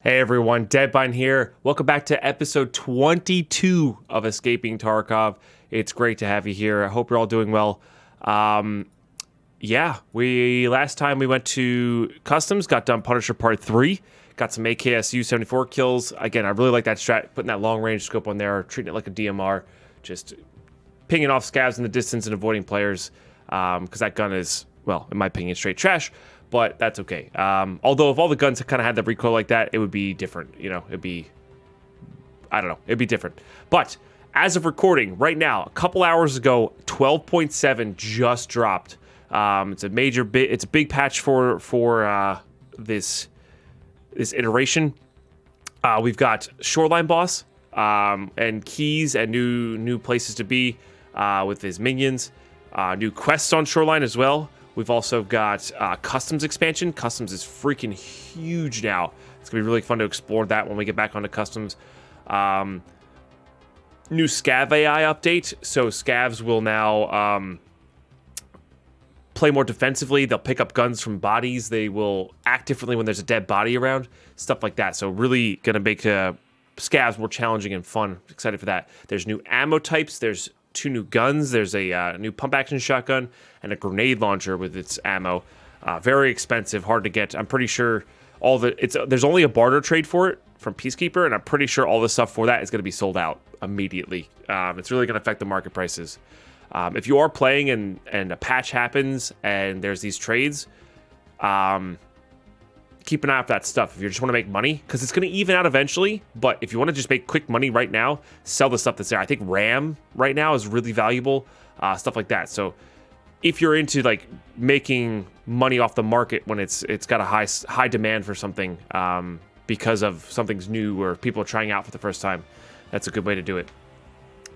Hey everyone, Deadbine here. Welcome back to episode 22 of Escaping Tarkov. It's great to have you here. I hope you're all doing well. Last time we went to Customs, got done Punisher Part 3, got some AKSU 74 kills. Again, I really like that strat, putting that long range scope on there, treating it like a DMR, just pinging off scavs in the distance and avoiding players, because that gun is, well, in my opinion, straight trash. But that's okay. Although if all the guns kind of had the recoil like that, it would be different. You know, it'd be different. But as of recording right now, a couple hours ago, 12.7 just dropped. It's a big patch for this iteration. We've got Shoreline boss and keys and new places to be with his minions. New quests on Shoreline as well. We've also got Customs expansion. Customs is freaking huge now. It's going to be really fun to explore that when we get back onto Customs. New Scav AI update. So Scavs will now play more defensively. They'll pick up guns from bodies. They will act differently when there's a dead body around. Stuff like that. So really going to make Scavs more challenging and fun. Excited for that. There's new ammo types. There's 2 new guns. There's a new pump action shotgun and a grenade launcher with its ammo. Very expensive, hard to get. I'm pretty sure there's only a barter trade for it from Peacekeeper, and I'm pretty sure all the stuff for that is going to be sold out immediately. It's really going to affect the market prices. If you are playing and a patch happens and there's these trades, keep an eye out for that stuff if you just want to make money, because it's going to even out eventually. But if you want to just make quick money right now, sell the stuff that's there. I think RAM right now is really valuable, stuff like that. So if you're into like making money off the market when it's got a high demand for something, because of something's new or people are trying out for the first time, that's a good way to do it.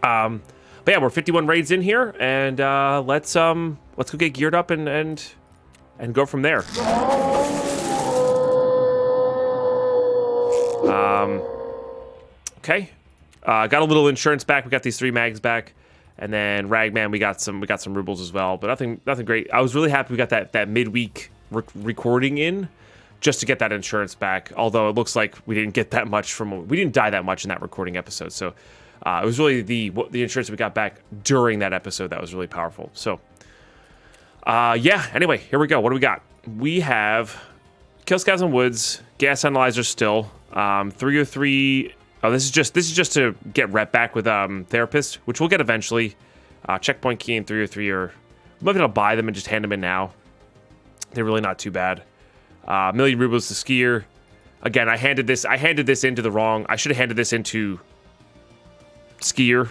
But yeah, we're 51 raids in here, and let's go get geared up and go from there. Okay, got a little insurance back. We got these 3 mags back, and then Ragman, we got some rubles as well, but nothing great. I was really happy we got that midweek recording in, just to get that insurance back. Although it looks like we didn't get that much we didn't die that much in that recording episode. So it was really the insurance we got back during that episode that was really powerful. So yeah. Anyway, here we go. What do we got? We have kill scavs in woods, gas analyzer still. 303. Oh, this is just to get rep back with therapist, which we'll get eventually. Checkpoint key and 303 are, we might be able to buy them and just hand them in now. They're really not too bad. Million rubles to skier. Again, I handed this into the wrong. I should have handed this into skier,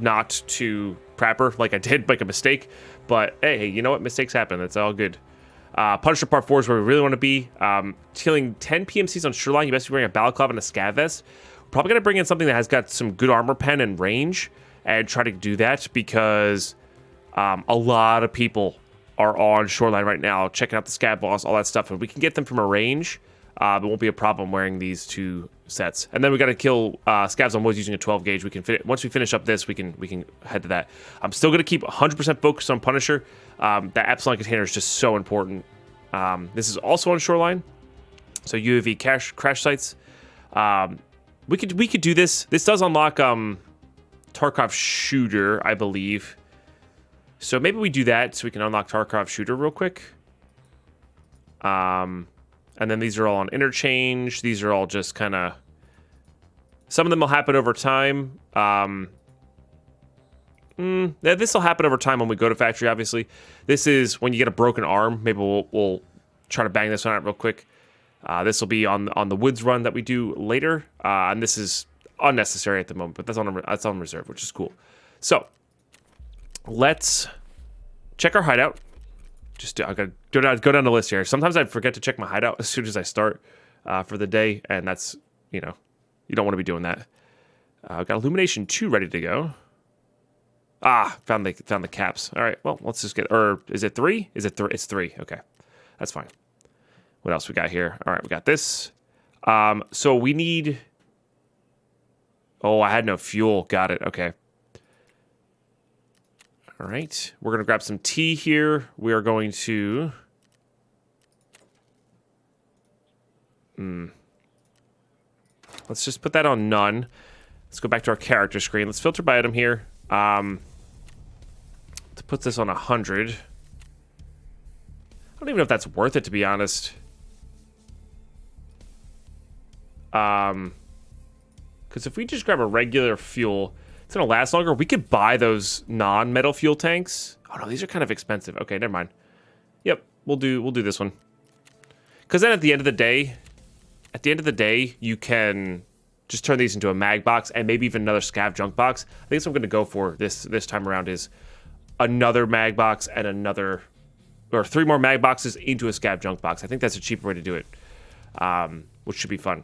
not to prepper, like I did, like a mistake. But hey, you know what? Mistakes happen. That's all good. Punisher Part 4 is where we really want to be. Killing 10 PMCs on Shoreline, you best be wearing a balaclava and a scav vest. We're probably going to bring in something that has got some good armor pen and range, and try to do that, because a lot of people are on Shoreline right now, checking out the scav boss, all that stuff, and we can get them from a range. It won't be a problem wearing these 2 sets. And then we got to kill scavs on woods using a 12 gauge. We can once we finish up this, we can head to that. I'm still going to keep 100% focused on Punisher. That Epsilon container is just so important. This is also on Shoreline, so UAV crash sites. We could do this. This does unlock Tarkov shooter, I believe. So maybe we do that so we can unlock Tarkov shooter real quick. And then these are all on interchange. These are all just kind of, some of them will happen over time. This will happen over time when we go to factory, obviously. This is when you get a broken arm. Maybe we'll try to bang this one out real quick. This will be on the woods run that we do later. And this is unnecessary at the moment, but that's on reserve, which is cool. So let's check our hideout. I gotta go down the list here. Sometimes I forget to check my hideout as soon as I start for the day, and that's, you don't want to be doing that. I've got Illumination 2 ready to go. Found the caps. All right, well, let's just get, or is it 3? It's 3. Okay, that's fine. What else we got here? All right, we got this. So we need, I had no fuel. Got it. Okay. All right, we're going to grab some tea here. We are going to... Let's just put that on none. Let's go back to our character screen. Let's filter by item here. To put this on 100. I don't even know if that's worth it, to be honest. Because if we just grab a regular fuel, it's gonna last longer. We could buy those non-metal fuel tanks. Oh no, these are kind of expensive. Okay, never mind. Yep, we'll do this one. Because then at the end of the day, you can just turn these into a mag box and maybe even another scav junk box. I think that's what I'm gonna go for this time around is another mag box and another, or 3 more mag boxes into a scav junk box. I think that's a cheaper way to do it, which should be fun.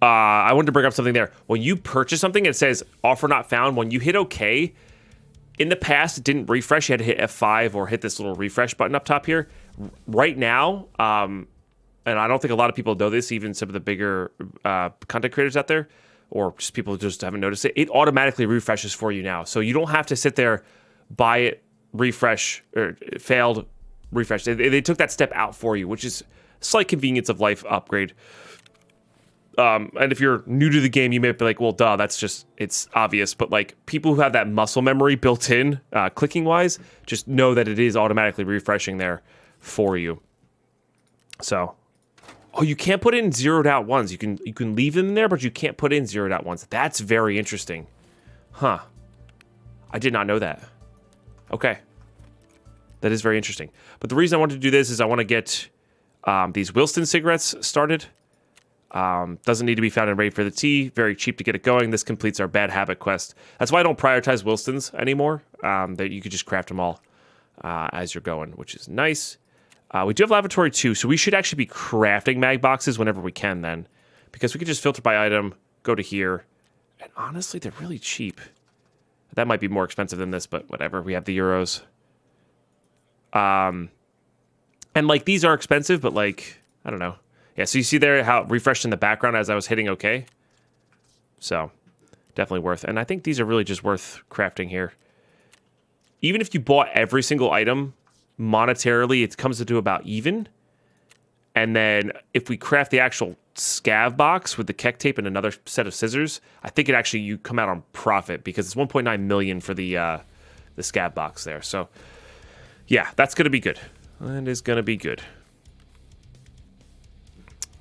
I wanted to bring up something there. When you purchase something, it says offer not found. When you hit OK, in the past, it didn't refresh. You had to hit F5 or hit this little refresh button up top here. Right now, and I don't think a lot of people know this, even some of the bigger content creators out there, or just people who just haven't noticed it, it automatically refreshes for you now. So you don't have to sit there, buy it, refresh, or failed, refresh. They took that step out for you, which is a slight convenience of life upgrade. And if you're new to the game, you may be like, well, duh, it's obvious. But like people who have that muscle memory built in, clicking wise, just know that it is automatically refreshing there for you. So, oh, you can't put in zeroed out ones. You can leave them in there, but you can't put in zeroed out ones. That's very interesting. Huh. I did not know that. Okay. That is very interesting. But the reason I wanted to do this is I want to get these Wilston cigarettes started. Doesn't need to be found in Raid for the Tea. Very cheap to get it going. This completes our bad habit quest. That's why I don't prioritize Wilstons anymore. That you could just craft them all as you're going, which is nice. We do have Laboratory 2, so we should actually be crafting mag boxes whenever we can then. Because we could just filter by item, go to here, and honestly, they're really cheap. That might be more expensive than this, but whatever. We have the euros. And like, these are expensive, but like, I don't know. Yeah, so you see there how it refreshed in the background as I was hitting OK. So, definitely worth. And I think these are really just worth crafting here. Even if you bought every single item, monetarily, it comes to about even. And then if we craft the actual scav box with the kek tape and another set of scissors, I think you come out on profit because it's 1.9 million for the scav box there. So, yeah, that's going to be good. That is going to be good.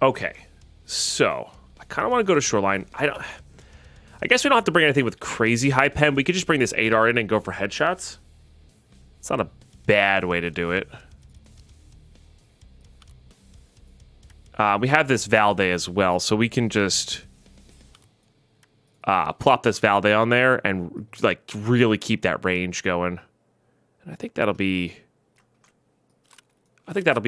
Okay, so I kind of want to go to Shoreline. I guess we don't have to bring anything with crazy high pen. We could just bring this 8R in and go for headshots. It's not a bad way to do it. We have this Valde as well, so we can just plop this Valde on there and like really keep that range going. And I think that'll be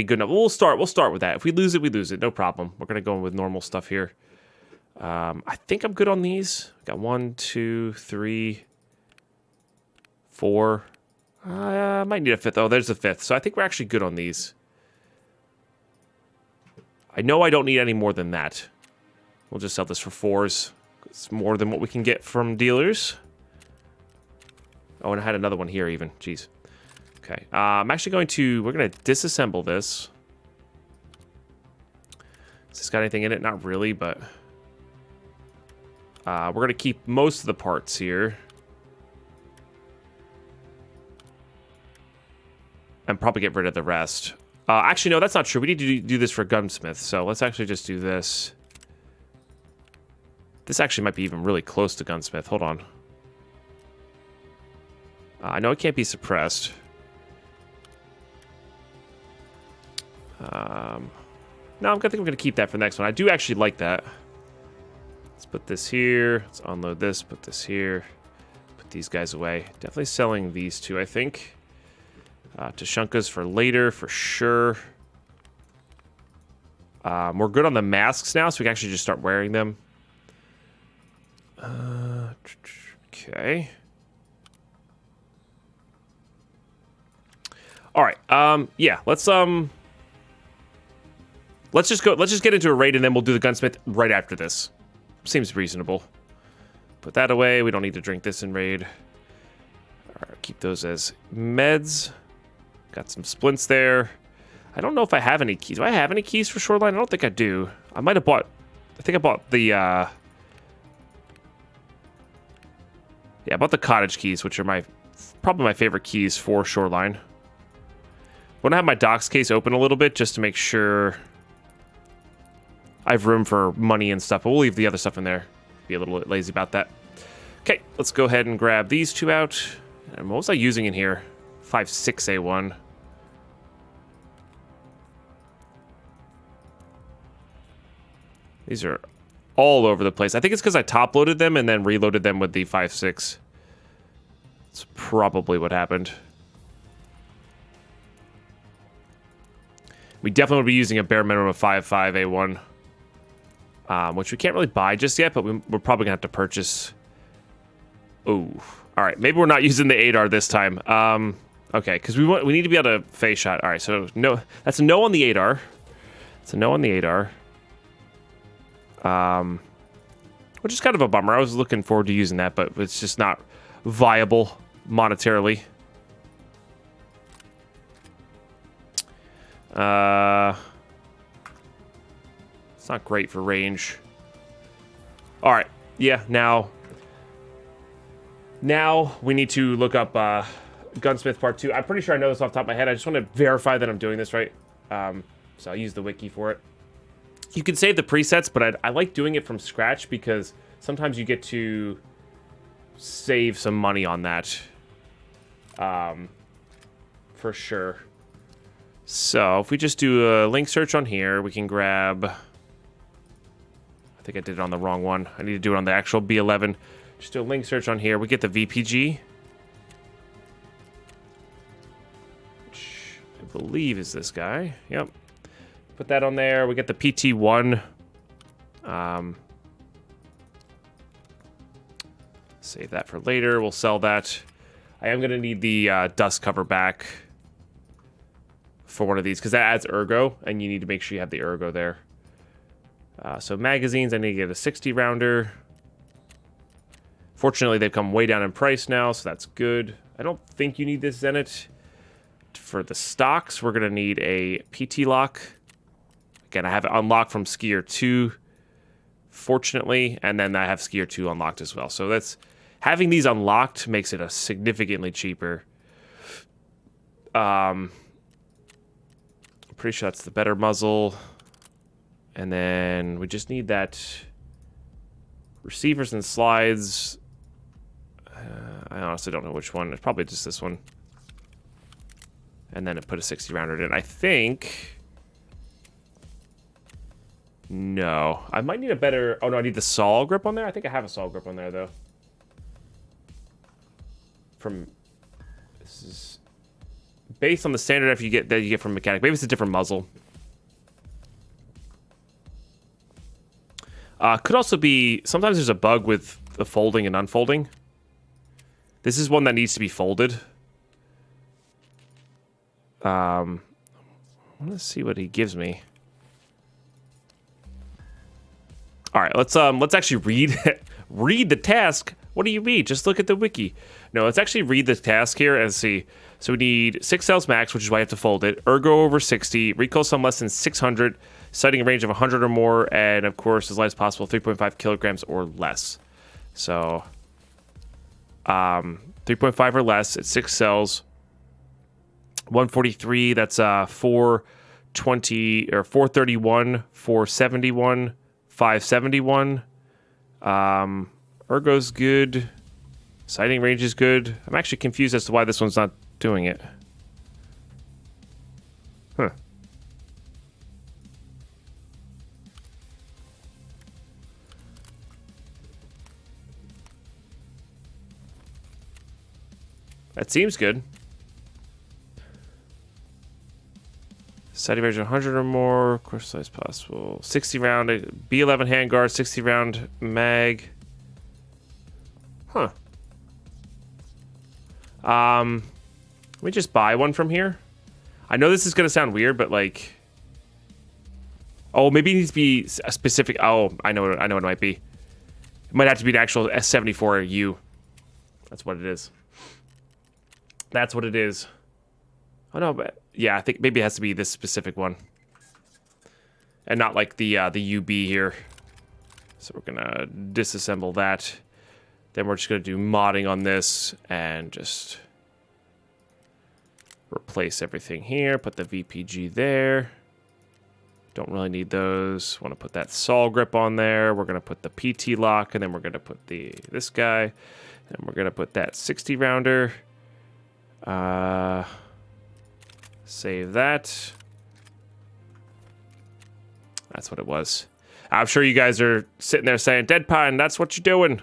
good enough. We'll start with that. If we lose it, we lose it. No problem. We're gonna go in with normal stuff here. I think I'm good on these. Got 1, 2, 3, 4. I might need a 5th. Oh, there's a 5th. So I think we're actually good on these. I know I don't need any more than that. We'll just sell this for 4s. It's more than what we can get from dealers. Oh, and I had another one here even. Jeez. Okay, I'm actually we're going to disassemble this. Has this got anything in it? Not really, but we're going to keep most of the parts here. And probably get rid of the rest. Actually, no, that's not true. We need to do this for Gunsmith, so let's actually just do this. This actually might be even really close to Gunsmith. Hold on. I know it can't be suppressed. No, I think I'm going to keep that for the next one. I do actually like that. Let's put this here. Let's unload this. Put this here. Put these guys away. Definitely selling these two, I think. Tushunkas for later, for sure. We're good on the masks now, so we can actually just start wearing them. Okay. All right. Yeah, let's just get into a raid and then we'll do the gunsmith right after this. Seems reasonable. Put that away. We don't need to drink this in raid. All right, keep those as meds. Got some splints there. I don't know if I have any keys. Do I have any keys for Shoreline? I don't think I do. I might have bought I think I bought the yeah, I bought the cottage keys, which are probably my favorite keys for Shoreline. I want to have my docks case open a little bit just to make sure I have room for money and stuff, but we'll leave the other stuff in there. Be a little bit lazy about that. Okay, let's go ahead and grab these two out. And what was I using in here? 5.6A1. These are all over the place. I think it's because I top-loaded them and then reloaded them with the 5.6. That's probably what happened. We definitely will be using a bare minimum of 5.5A1. Which we can't really buy just yet, but we're probably going to have to purchase. Ooh. All right, maybe we're not using the ADAR this time. Okay, because we need to be able to phase shot. All right, so no, that's a no on the ADAR. It's a no on the ADAR. Which is kind of a bummer. I was looking forward to using that, but it's just not viable monetarily. It's not great for range. All right, yeah, now we need to look up Gunsmith Part 2. I'm pretty sure I know this off the top of my head. I just want to verify that I'm doing this right. So I'll use the wiki for it. You can save the presets, but I like doing it from scratch because sometimes you get to save some money on that. For sure. So if we just do a link search on here, we can grab... I think I did it on the wrong one. I need to do it on the actual B11. Just do a link search on here. We get the VPG, which I believe is this guy. Yep. Put that on there. We get the PT1. Save that for later. We'll sell that. I am going to need the dust cover back for one of these because that adds ergo, and you need to make sure you have the ergo there. So magazines, I need to get a 60 rounder. Fortunately, they've come way down in price now, so that's good. I don't think you need this Zenit. For the stocks, we're going to need a PT lock. Again, I have it unlocked from Skier 2, fortunately, and then I have Skier 2 unlocked as well. So that's having these unlocked makes it a significantly cheaper. I'm pretty sure that's the better muzzle. And then we just need that receivers and slides. I honestly don't know which one. It's probably just this one. And then it put a 60 rounder in. I think... No. I might need a better... Oh, no, I need the saw grip on there. I think I have a saw grip on there, though. This is based on the standard F you get from mechanic. Maybe it's a different muzzle. Could also be... Sometimes there's a bug with the folding and unfolding. This is one that needs to be folded. I want to see what he gives me. All right, let's actually read the task. What do you mean? Just look at the wiki. No, let's actually read the task here and see. So we need 6 cells max, which is why I have to fold it. Ergo over 60. Recoil sum less than 600. Sighting a range of 100 or more. And, of course, as light as possible, 3.5 kilograms or less. So, 3.5 or less. It's 6 cells. 143, that's 420, or 431, 471, 571. Ergo's good. Sighting range is good. I'm actually confused as to why this one's not doing it. Huh. That seems good. Sighting range 100 or more. Of course, size possible. 60 round B11 handguard, 60 round mag. Huh. Let me just buy one from here. I know this is gonna sound weird, but like, oh, maybe it needs to be a specific. Oh, I know what it might be. It might have to be an actual S74U. That's what it is. That's what it is. Oh no, but yeah, I think maybe it has to be this specific one, and not like the UB here. So we're gonna disassemble that. Then we're just gonna do modding on this and just replace everything here. Put the VPG there. Don't really need those. Want to put that saw grip on there. We're gonna put the PT lock, and then we're gonna put this guy, and we're gonna put that 60 rounder. Save that. That's what it was. I'm sure you guys are sitting there saying, Dead Pine, that's what you're doing.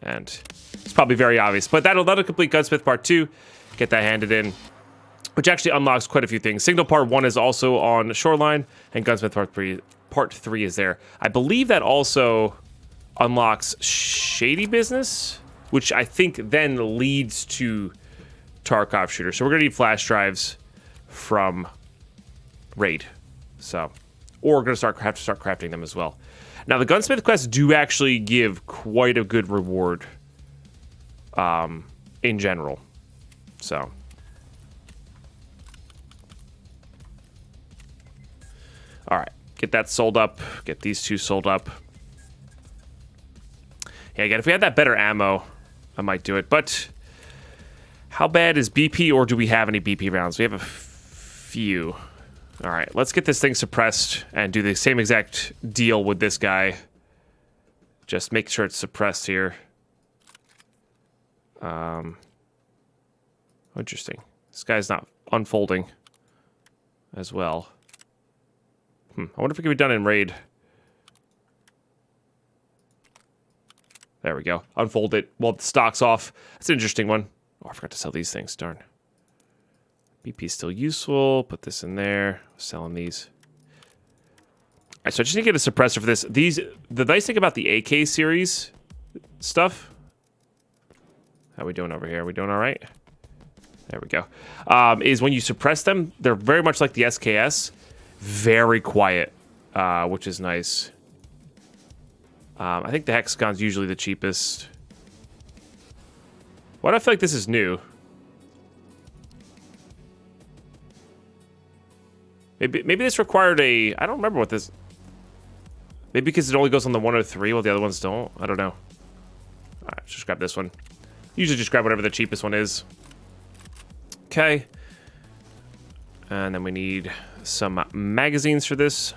And it's probably very obvious. But that'll complete Gunsmith Part 2. Get that handed in. Which actually unlocks quite a few things. Signal Part 1 is also on Shoreline, and Gunsmith Part 3 is there. I believe that also unlocks Shady Business, which I think then leads to Tarkov Shooter. So we're going to need flash drives from Raid. So, or we're going to have to start crafting them as well. Now, the Gunsmith quests do actually give quite a good reward in general. So, all right, get that sold up. Get these two sold up. Yeah, again, if we had that better ammo, I might do it. But how bad is BP, or do we have any BP rounds? We have a few. All right, let's get this thing suppressed and do the same exact deal with this guy. Just make sure it's suppressed here. Interesting. This guy's not unfolding as well. I wonder if it can be done in Raid. There we go. Unfold it while the stock's off. That's an interesting one. Oh, I forgot to sell these things. Darn. BP's still useful. Put this in there. Selling these. All right, so I just need to get a suppressor for this. The nice thing about the AK series stuff. How are we doing over here? Are we doing all right? There we go. Is when you suppress them, they're very much like the SKS. Very quiet, which is nice. I think the Hexagon's usually the cheapest. Why do I feel like this is new? Maybe this required a... I don't remember what this... Maybe because it only goes on the 103 while the other ones don't? I don't know. Alright, just grab this one. Usually just grab whatever the cheapest one is. Okay. And then we need some magazines for this.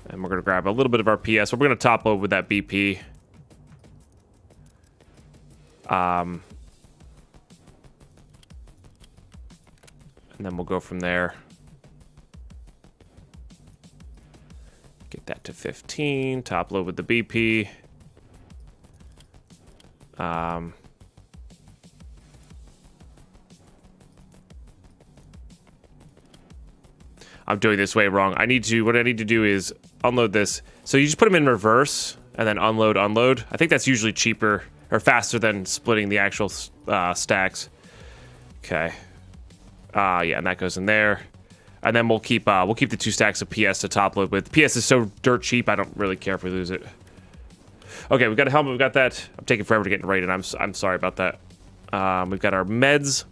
And we're going to grab a little bit of our PS. We're going to top load with that BP. And then we'll go from there. Get that to 15. Top load with the BP. I'm doing this way wrong. What I need to do is unload this. So you just put them in reverse and then unload. I think that's usually cheaper or faster than splitting the actual stacks. Okay. Yeah, and that goes in there. And then we'll keep the 2 stacks of PS to top load with. PS is so dirt cheap, I don't really care if we lose it. Okay, we've got a helmet, we've got that. I'm taking forever to get rated. I'm sorry about that. We've got our meds.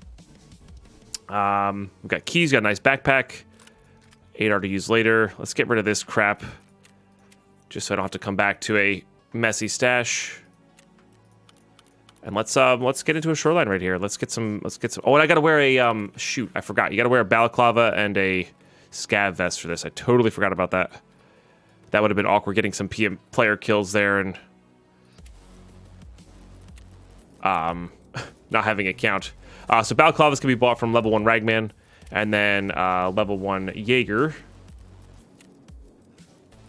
We've got keys, got a nice backpack. 8R to use later. Let's get rid of this crap. Just so I don't have to come back to a messy stash. And let's get into a shoreline right here. Let's get some. Oh, and I gotta wear a shoot. I forgot. You gotta wear a balaclava and a scav vest for this. I totally forgot about that. That would have been awkward getting some PM player kills there and not having it count. So balaclavas can be bought from level 1 Ragman, and then level 1 Jaeger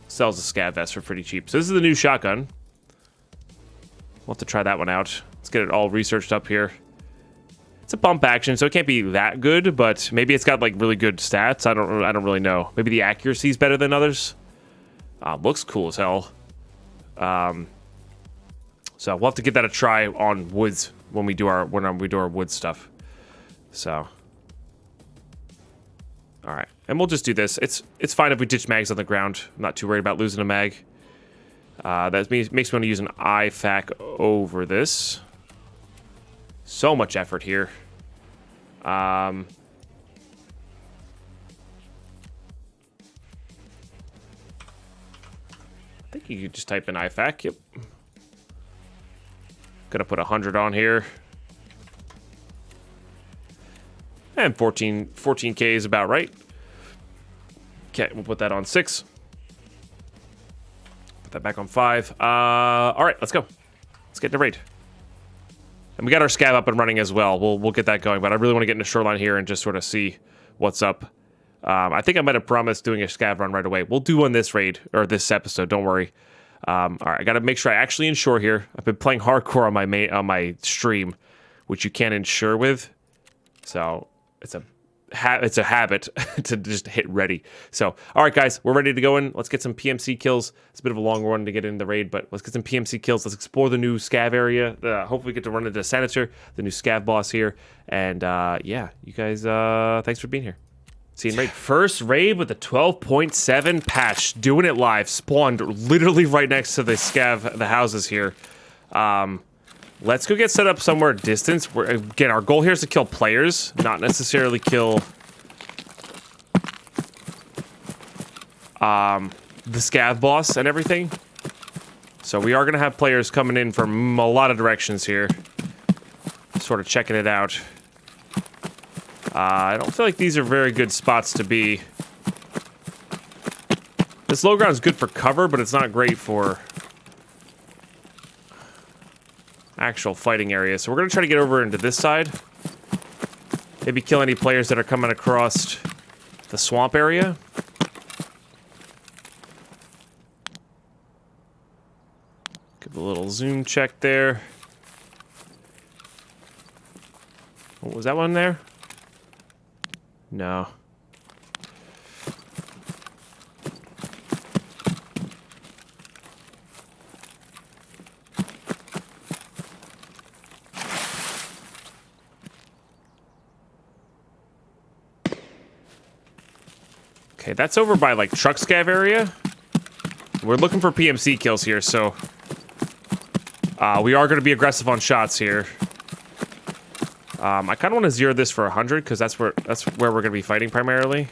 sells a scav vest for pretty cheap. So this is the new shotgun. We'll have to try that one out. Let's get it all researched up here. It's a bump action, so it can't be that good, but maybe it's got like really good stats. I don't really know. Maybe the accuracy is better than others. Looks cool as hell. So we'll have to get that a try on woods when we do our wood stuff. So, all right, and we'll just do this. It's fine if we ditch mags on the ground. I'm not too worried about losing a mag. That makes me want to use an IFAK over this. So much effort here. think you could just type in IFAC. Yep. Gonna put 100 on here. And 14K is about right. Okay, we'll put that on 6. Put that back on 5. All right, let's go. Let's get into raid. And we got our scav up and running as well. We'll get that going, but I really want to get into Shoreline here and just sort of see what's up. I think I might have promised doing a scav run right away. We'll do one this raid, or this episode, don't worry. All right, I got to make sure I actually insure here. I've been playing hardcore on my stream, which you can't insure with. So it's a habit to just hit ready. So, all right, guys, we're ready to go in. Let's get some PMC kills. It's a bit of a long run to get in the raid, but let's get some PMC kills. Let's explore the new scav area. Hopefully get to run into Senator, the new scav boss here. And yeah, you guys, thanks for being here. See you in raid. First raid with the 12.7 patch. Doing it live. Spawned literally right next to the scav, the houses here. Let's go get set up somewhere at distance. Again, our goal here is to kill players, not necessarily kill the scav boss and everything. So we are going to have players coming in from a lot of directions here. Sort of checking it out. I don't feel like these are very good spots to be. This low ground is good for cover, but it's not great for actual fighting area. So we're going to try to get over into this side. Maybe kill any players that are coming across the swamp area. Give a little zoom check there. What was that one there? No. Okay, that's over by, like, truck scav area. We're looking for PMC kills here, so we are going to be aggressive on shots here. I kind of want to zero this for 100 because that's where we're going to be fighting primarily.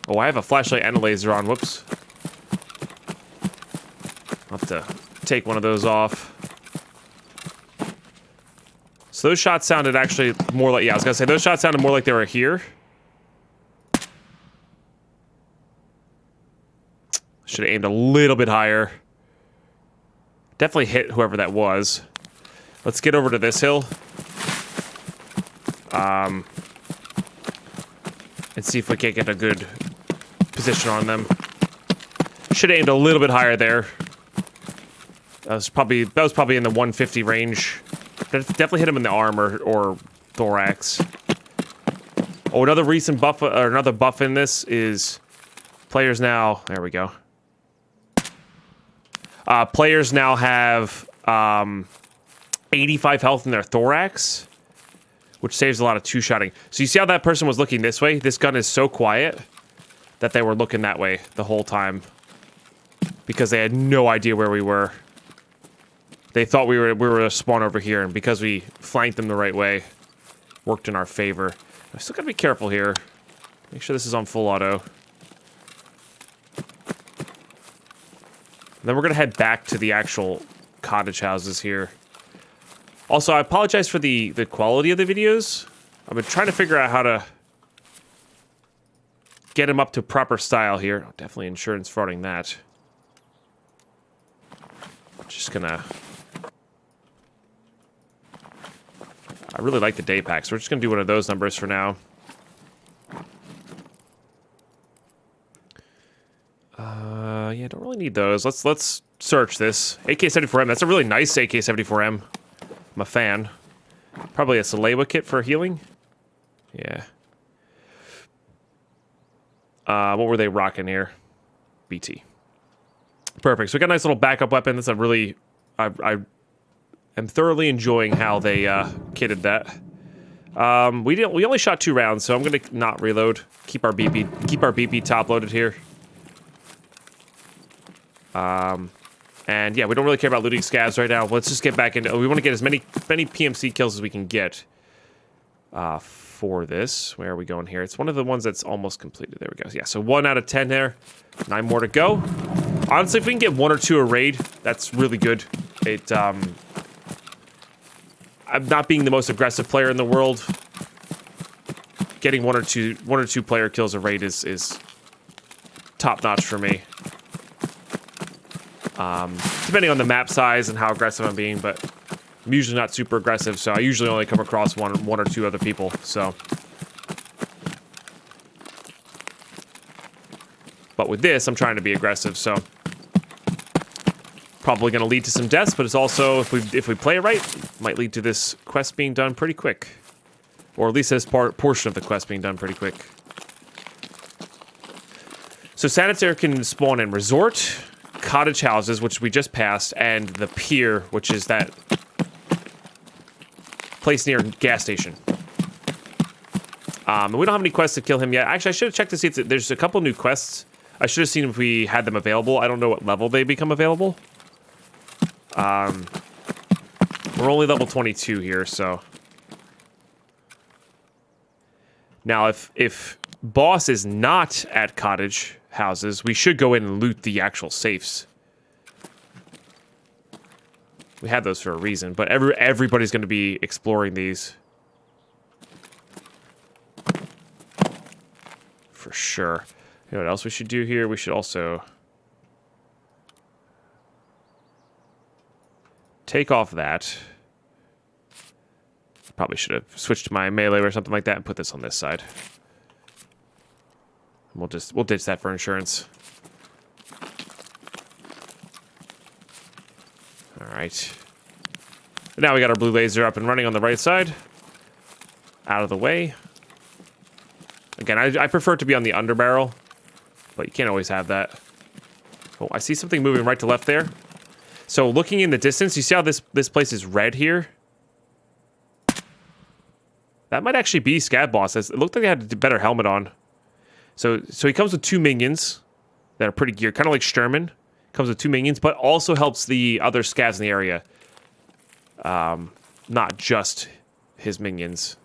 Oh, I have a flashlight and a laser on. Whoops. I'll have to take one of those off. So those shots sounded actually more like, yeah, I was going to say those shots sounded more like they were here. Should have aimed a little bit higher. Definitely hit whoever that was. Let's get over to this hill. And see if we can't get a good position on them. Should have aimed a little bit higher there. That was probably in the 150 range. Definitely hit him in the arm or thorax. Oh, another recent buff or another buff in this is players now. There we go. Players now have 85 health in their thorax, which saves a lot of two-shotting. So you see how that person was looking this way? This gun is so quiet that they were looking that way the whole time because they had no idea where we were. They thought we were to spawn over here, and because we flanked them the right way, worked in our favor. I still gotta be careful here. Make sure this is on full auto. And then we're gonna head back to the actual cottage houses here. Also, I apologize for the quality of the videos. I've been trying to figure out how to get them up to proper style here. Oh, definitely insurance frauding that. Just gonna... I really like the day packs. We're just gonna do one of those numbers for now. Yeah, don't really need those. Let's search this. AK-74M. That's a really nice AK-74M. I'm a fan. Probably a Salewa kit for healing. Yeah. What were they rocking here? BT. Perfect. So we got a nice little backup weapon. That's a really... I am thoroughly enjoying how they kitted that. We only shot 2 rounds, so I'm gonna not reload. Keep our BP top loaded here. And yeah, we don't really care about looting scavs right now. Let's just get back into... We want to get as many PMC kills as we can get for this. Where are we going here? It's one of the ones that's almost completed. There we go. Yeah, so 1 out of 10 there. 9 more to go. Honestly, if we can get 1 or 2 a raid, that's really good. I'm not being the most aggressive player in the world. Getting 1 or 2 player kills a raid is top notch for me. Depending on the map size and how aggressive I'm being, but I'm usually not super aggressive, so I usually only come across one or 2 other people. So, but with this, I'm trying to be aggressive, so probably going to lead to some deaths, but it's also, if we play it right, might lead to this quest being done pretty quick. Or at least this portion of the quest being done pretty quick. So sanitary can spawn in resort, cottage houses, which we just passed, and the pier, which is that place near gas station. And we don't have any quests to kill him yet. Actually, I should have checked to see if there's a couple new quests. I should have seen if we had them available. I don't know what level they become available. We're only level 22 here, so. Now, if boss is not at cottage houses, we should go in and loot the actual safes. We had those for a reason, but everybody's going to be exploring these. For sure. You know what else we should do here? We should also take off that. Probably should have switched to my melee or something like that and put this on this side. We'll ditch that for insurance. All right. Now we got our blue laser up and running on the right side. Out of the way. Again, I prefer it to be on the underbarrel, but you can't always have that. Oh, I see something moving right to left there. So looking in the distance, you see how this place is red here? That might actually be Scav boss. It looked like they had a better helmet on. So he comes with 2 minions that are pretty geared, kind of like Sturman. Comes with 2 minions, but also helps the other Scavs in the area. Not just his minions.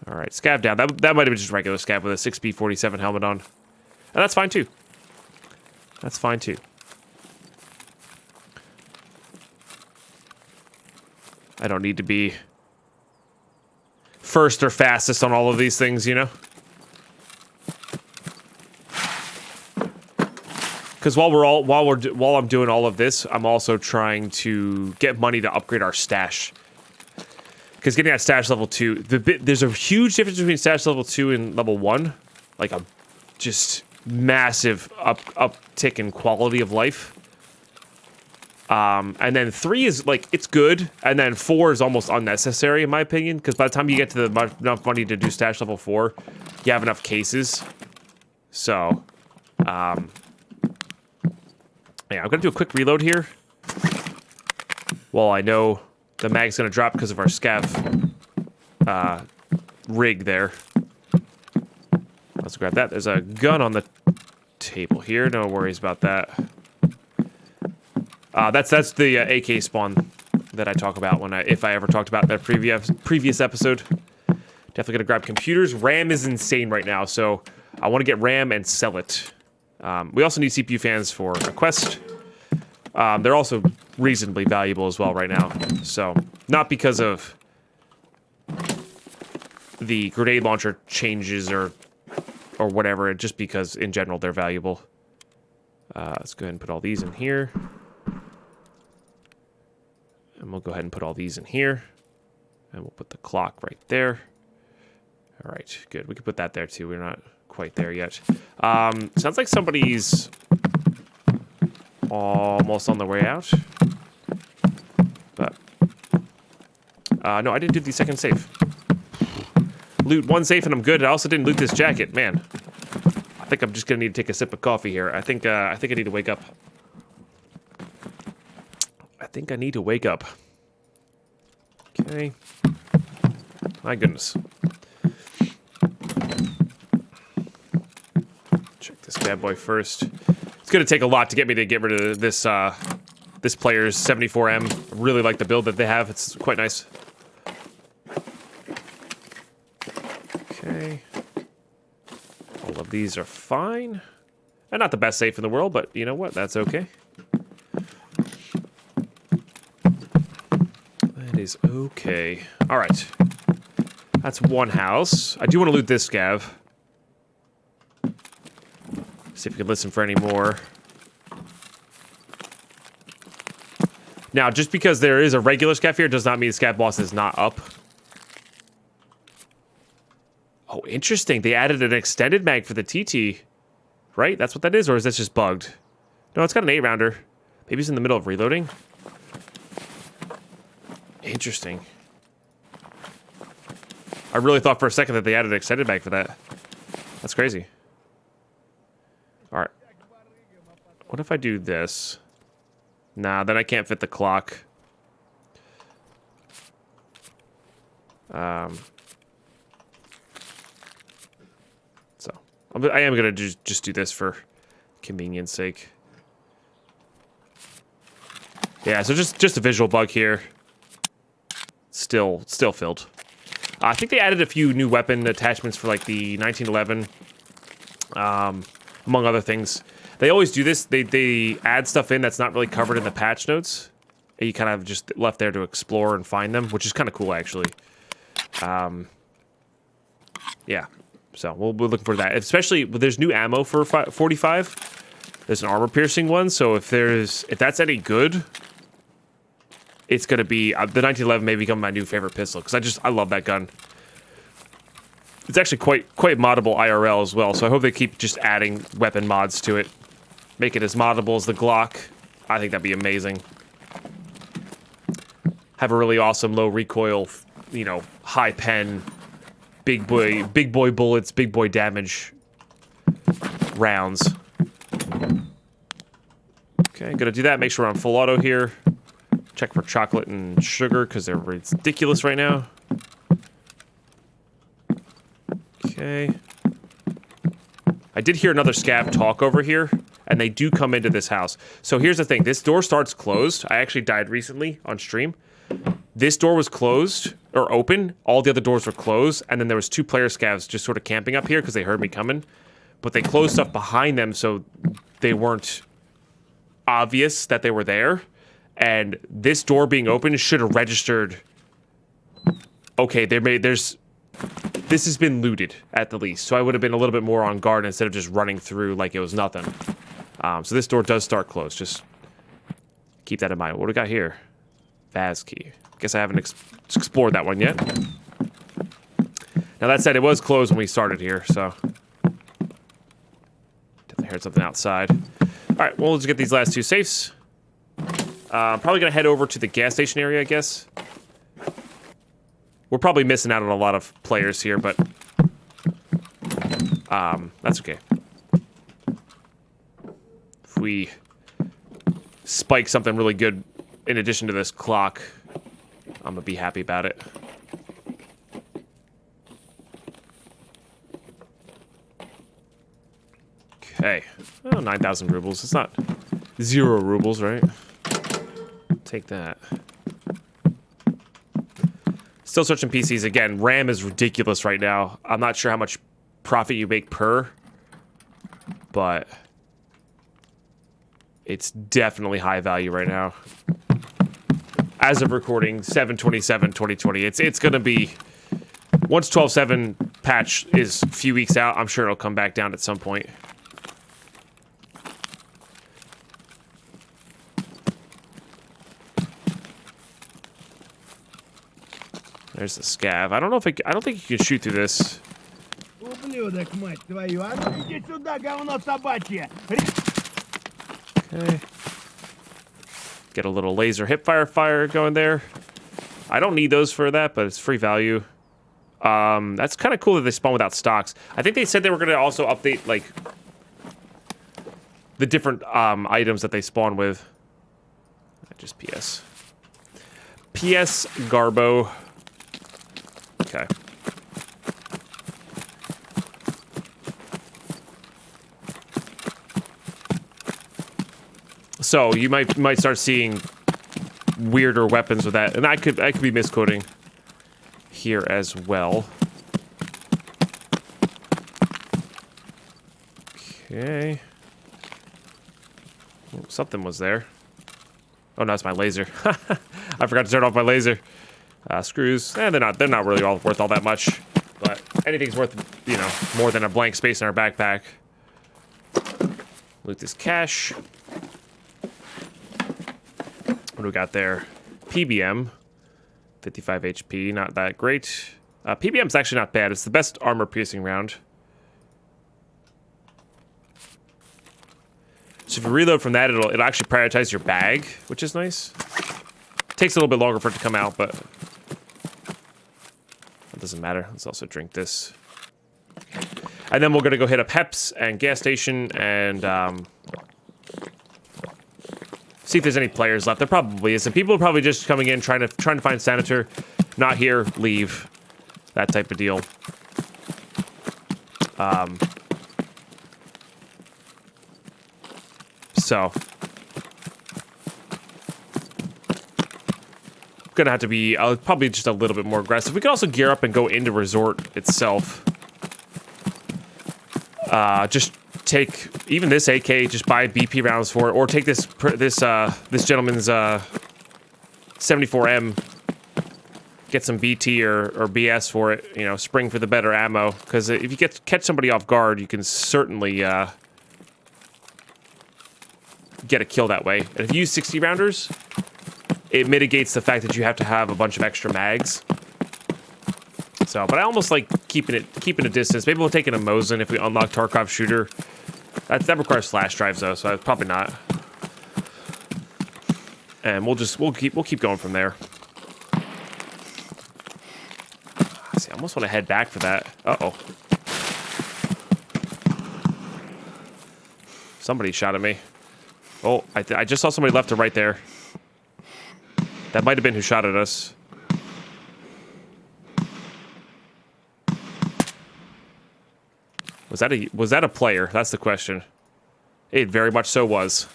All right, Scav down. That might have been just regular Scav with a 6B47 helmet on. And that's fine too. That's fine too. I don't need to be first or fastest on all of these things, you know? Because while I'm doing all of this, I'm also trying to get money to upgrade our stash. Because getting that stash level 2, there's a huge difference between stash level 2 and level 1. Like a just massive uptick in quality of life. And then 3 is, like, it's good. And then 4 is almost unnecessary, in my opinion. Because by the time you get to enough money to do stash level 4, you have enough cases. So, yeah, I'm going to do a quick reload here. Well, I know the mag's going to drop because of our Scav rig there. Let's grab that. There's a gun on the table here. No worries about that. That's the AK spawn that I talk about if I ever talked about that previous episode. Definitely gonna grab computers. RAM is insane right now, so I want to get RAM and sell it. We also need CPU fans for a quest. They're also reasonably valuable as well right now. So not because of the grenade launcher changes or whatever, just because in general they're valuable. Let's go ahead and put all these in here. And we'll go ahead and put all these in here. And we'll put the clock right there. All right, good. We can put that there too. We're not quite there yet. Sounds like somebody's almost on their way out. But, no, I didn't do the second safe. Loot 1 safe and I'm good. I also didn't loot this jacket. Man, I think I'm just going to need to take a sip of coffee here. I think I need to wake up. Okay. My goodness. Check this bad boy first. It's going to take a lot to get me to get rid of this this player's 74M. I really like the build that they have. It's quite nice. Okay. All of these are fine. And not the best safe in the world, but you know what? That's okay. That is okay. All right. That's one house. I do want to loot this scav. See if we can listen for any more. Now, just because there is a regular scav here does not mean the scav boss is not up. Oh, interesting. They added an extended mag for the TT. Right? That's what that is? Or is that just bugged? No, it's got an 8-rounder. Maybe it's in the middle of reloading. Interesting. I really thought for a second that they added an extended mag for that. That's crazy. Alright. What if I do this? Nah, then I can't fit the clock. I am going to just do this for convenience sake. Yeah, so just a visual bug here. Still filled. I think they added a few new weapon attachments for like the 1911, among other things. They always do this. They add stuff in that's not really covered in the patch notes. And you kind of just left there to explore and find them, which is kind of cool, actually. Yeah. So we're looking for that. Especially, there's new ammo for 45. There's an armor-piercing one, so if that's any good, it's going to be... the 1911 may become my new favorite pistol, because I love that gun. It's actually quite moddable IRL as well, so I hope they keep just adding weapon mods to it. Make it as moddable as the Glock. I think that'd be amazing. Have a really awesome low recoil, you know, high pen, big boy bullets, big boy damage rounds. Okay, gonna do that. Make sure we're on full auto here. Check for chocolate and sugar because they're ridiculous right now. Okay. I did hear another scav talk over here, and they do come into this house. So here's the thing. This door starts closed. I actually died recently on stream. This door was closed, or open. All the other doors were closed, and then there was 2 player scavs just sort of camping up here because they heard me coming. But they closed stuff behind them so they weren't obvious that they were there. And this door being open should have registered, okay, this has been looted, at the least. So I would have been a little bit more on guard instead of just running through like it was nothing. So this door does start closed. Just keep that in mind. What do we got here? Vaz key. Guess I haven't explored that one yet. Now, that said, it was closed when we started here, so... Definitely heard something outside. Alright, well, let's get these last 2 safes. Probably gonna head over to the gas station area, I guess. We're probably missing out on a lot of players here, but... that's okay. If we spike something really good in addition to this clock, I'm gonna be happy about it. Okay. Oh, 9,000 rubles. It's not 0 rubles, right? Take that. Still searching PCs. Again, RAM is ridiculous right now. I'm not sure how much profit you make per, but it's definitely high value right now. As of recording, 7/27/2020. It's gonna be, once 12.7 patch is a few weeks out, I'm sure it'll come back down at some point. There's the scav. I don't know if I don't think you can shoot through this. Okay. Get a little laser fire going there. I don't need those for that, but it's free value. That's kind of cool that they spawn without stocks. I think they said they were going to also update, like, the different items that they spawn with. Just PS. PS Garbo. Okay. So you might start seeing weirder weapons with that, and I could be misquoting here as well. Okay. Oh, something was there. Oh, no, it's my laser. I forgot to turn off my laser. Screws. They're not really all worth all that much. But anything's worth, you know, more than a blank space in our backpack. Loot this cash. What do we got there? PBM. 55 HP, not that great. PBM's actually not bad. It's the best armor-piercing round. So if you reload from that, it'll actually prioritize your bag, which is nice. Takes a little bit longer for it to come out, but that doesn't matter. Let's also drink this. And then we're going to go hit a Peps and gas station and see if there's any players left. There probably is. And people are probably just coming in trying to find Senator. Not here, leave. That type of deal. So gonna have to be probably just a little bit more aggressive. We can also gear up and go into resort itself. Just take even this AK, just buy BP rounds for it, or take this gentleman's 74M, get some BT or BS for it. You know, spring for the better ammo. Because if you catch somebody off guard, you can certainly get a kill that way. And if you use 60 rounders, it mitigates the fact that you have to have a bunch of extra mags. So, but I almost like keeping a distance. Maybe we'll take in a Mosin if we unlock Tarkov shooter. That requires flash drives though, so probably not. And we'll keep going from there. See, I almost want to head back for that. Uh-oh. Somebody shot at me. Oh, I just saw somebody left or right there. That might have been who shot at us. Was that a player? That's the question. It very much so was.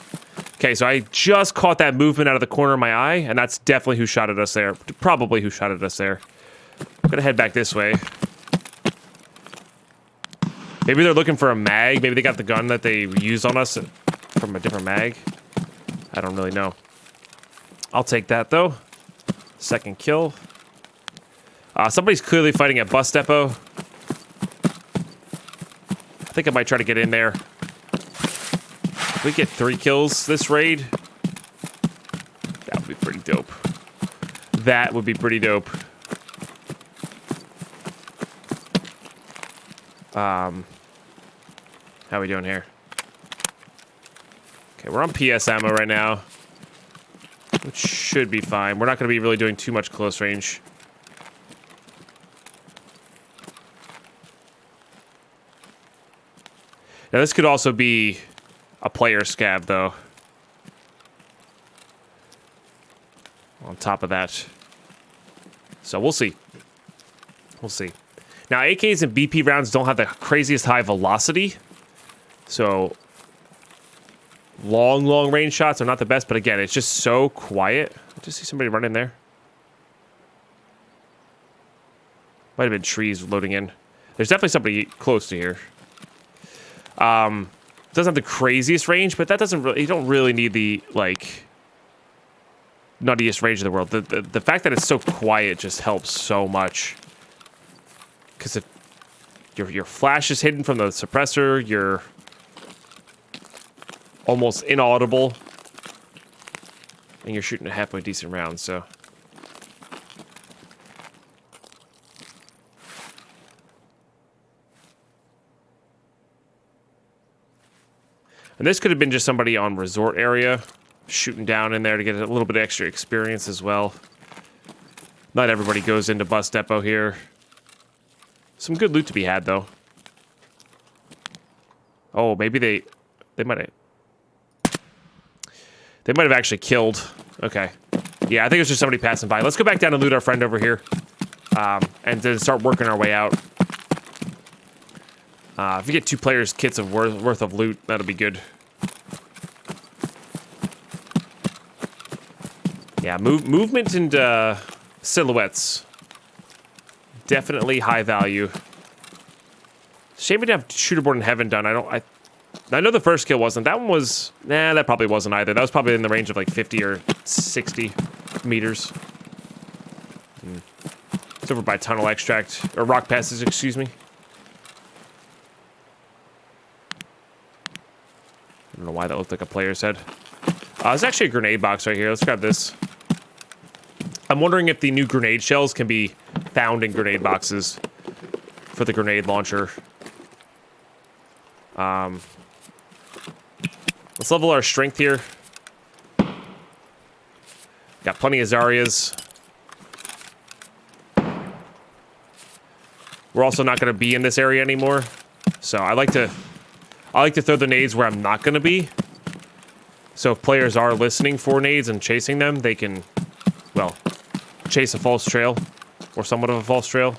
Okay, so I just caught that movement out of the corner of my eye, and that's definitely who shot at us there. Probably who shot at us there. I'm gonna head back this way. Maybe they're looking for a mag. Maybe they got the gun that they used on us from a different mag. I don't really know. I'll take that, though. Second kill. Somebody's clearly fighting at bus depot. I think I might try to get in there. If we get 3 kills this raid, that would be pretty dope. That would be pretty dope. How are we doing here? Okay, we're on PS ammo right now, which should be fine. We're not going to be really doing too much close range. Now, this could also be a player scav, though. On top of that. So, we'll see. We'll see. Now, AKs and BP rounds don't have the craziest high velocity. So, long range shots are not the best. But again, it's just so quiet. I just see somebody run in there. Might have been trees loading in. There's definitely somebody close to here. Doesn't have the craziest range, but that doesn't really, you don't really need the, like, nuttiest range in the world. The fact that it's so quiet just helps so much. Because if your flash is hidden from the suppressor, you're almost inaudible. And you're shooting a halfway decent round, so. And this could have been just somebody on resort area shooting down in there to get a little bit of extra experience as well. Not everybody goes into bus depot here. Some good loot to be had, though. Oh, maybe they might have actually killed. Okay. Yeah, I think it was just somebody passing by. Let's go back down and loot our friend over here. And then start working our way out. If we get 2 players' kits of worth of loot, that'll be good. Yeah, movement and silhouettes. Definitely high value. Shame we didn't have Shooterborn in Heaven done. I I know the first kill wasn't. That one was... Nah, that probably wasn't either. That was probably in the range of like 50 or 60 meters. It's over by Tunnel Extract. Or Rock Passage, excuse me. I don't know why that looked like a player's head. There's actually a grenade box right here. Let's grab this. I'm wondering if the new grenade shells can be found in grenade boxes for the grenade launcher. Let's level our strength here. Got plenty of Zaryas. We're also not going to be in this area anymore, so I like to throw the nades where I'm not going to be. So if players are listening for nades and chasing them, they can, well, chase a false trail or somewhat of a false trail.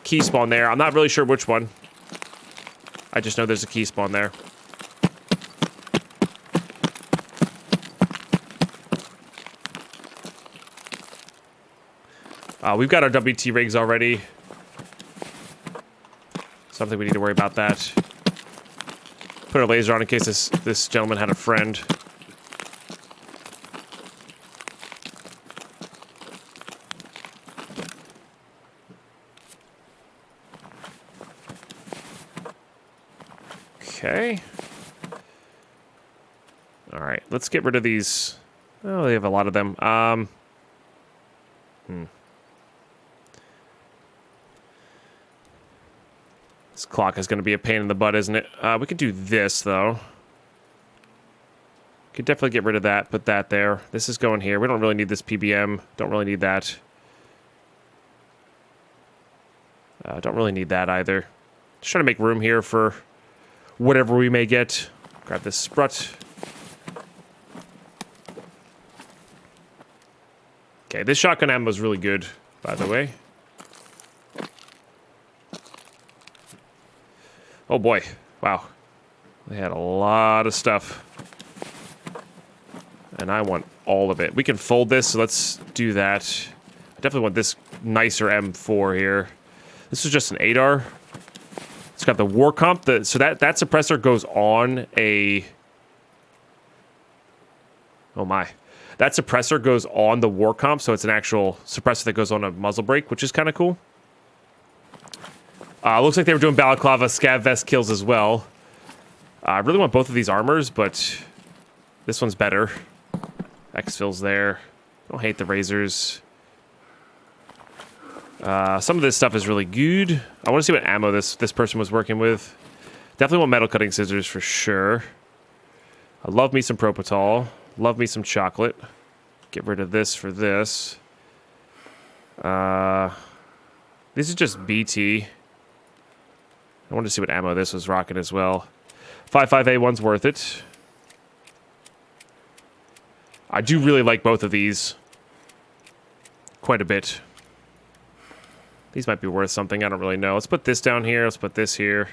Key spawn there. I'm not really sure which one. I just know there's a key spawn there. We've got our WT rigs already. So I don't think we need to worry about that. Put our laser on in case this gentleman had a friend. Okay. All right, let's get rid of these. Oh, they have a lot of them. This clock is going to be a pain in the butt, isn't it? We could do this, though. Could definitely get rid of that, put that there. This is going here. We don't really need this PBM. Don't really need that. Don't really need that either. Just trying to make room here for whatever we may get. Grab this sprut. Okay, this shotgun ammo is really good, by the way. Oh boy, wow. They had a lot of stuff. And I want all of it. We can fold this, so let's do that. I definitely want this nicer M4 here. This is just an 8R. It's got the war comp, so that suppressor goes on a... Oh my. That suppressor goes on the war comp, so it's an actual suppressor that goes on a muzzle brake, which is kind of cool. Looks like they were doing Balaclava Scav Vest kills as well. I really want both of these armors, but this one's better. Exfil's there. Don't hate the razors. Some of this stuff is really good. I want to see what ammo this person was working with. Definitely want metal cutting scissors for sure. I love me some Propitol. Love me some chocolate. Get rid of this for this. This is just BT. I wanted to see what ammo this was rocking as well. 55A1's worth it. I do really like both of these. Quite a bit. These might be worth something. I don't really know. Let's put this down here. Let's put this here.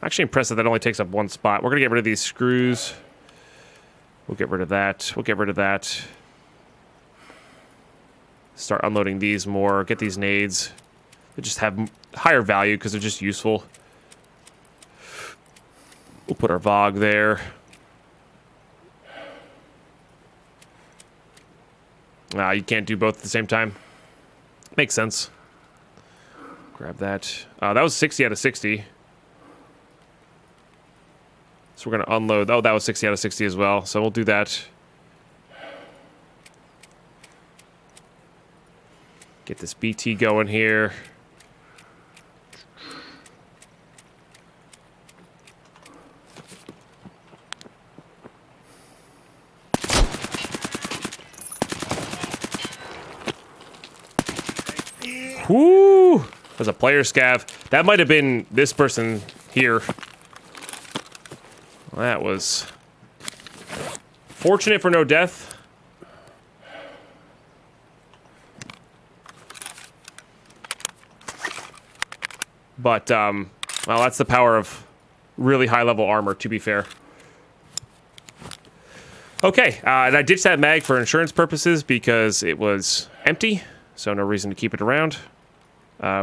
Actually impressed that only takes up one spot. We're going to get rid of these screws. We'll get rid of that. We'll get rid of that. Start unloading these more. Get these nades. They just have higher value because they're just useful. We'll put our VOG there. You can't do both at the same time. Makes sense. Grab that. That was 60 out of 60. So we're going to unload. Oh, that was 60 out of 60 as well. So we'll do that. Get this BT going here. Whoo! There's a player scav. That might have been this person here. That was fortunate for no death. But, well, that's the power of really high-level armor, to be fair. Okay, and I ditched that mag for insurance purposes because it was empty. so no reason to keep it around.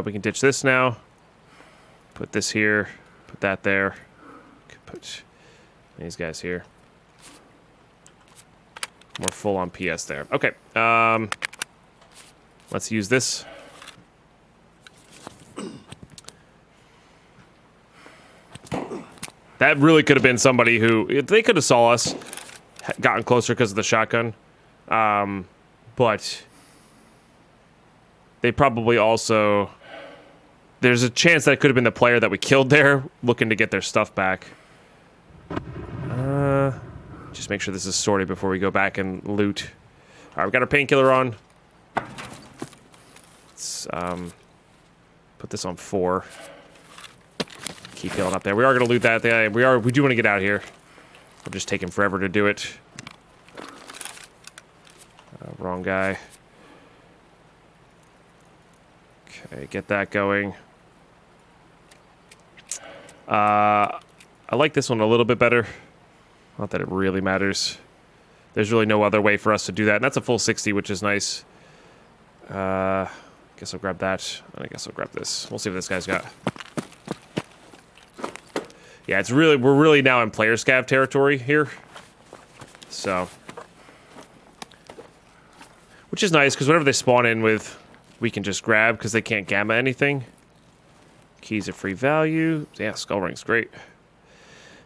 We can ditch this now. Put this here. Put that there. Put these guys here. More full on PS there. Okay. Let's use this. That really could have been somebody who... They could have saw us, gotten closer because of the shotgun. But... They probably also... There's a chance that it could have been the player that we killed there, looking to get their stuff back. Just make sure this is sorted before we go back and loot. Alright, we got our painkiller on. Let's put this on 4. Keep healing up there. We are going to loot that. We do want to get out of here. I'm just taking forever to do it. Wrong guy. Okay, get that going. I like this one a little bit better. Not that it really matters. There's really no other way for us to do that. And that's a full 60, which is nice. Guess I'll grab that. And I guess I'll grab this. We'll see what this guy's got. Yeah, we're really now in player scav territory here. So. Which is nice, because whatever they spawn in with, we can just grab, because they can't gamma anything. Keys at free value. Yeah, skull ring's great.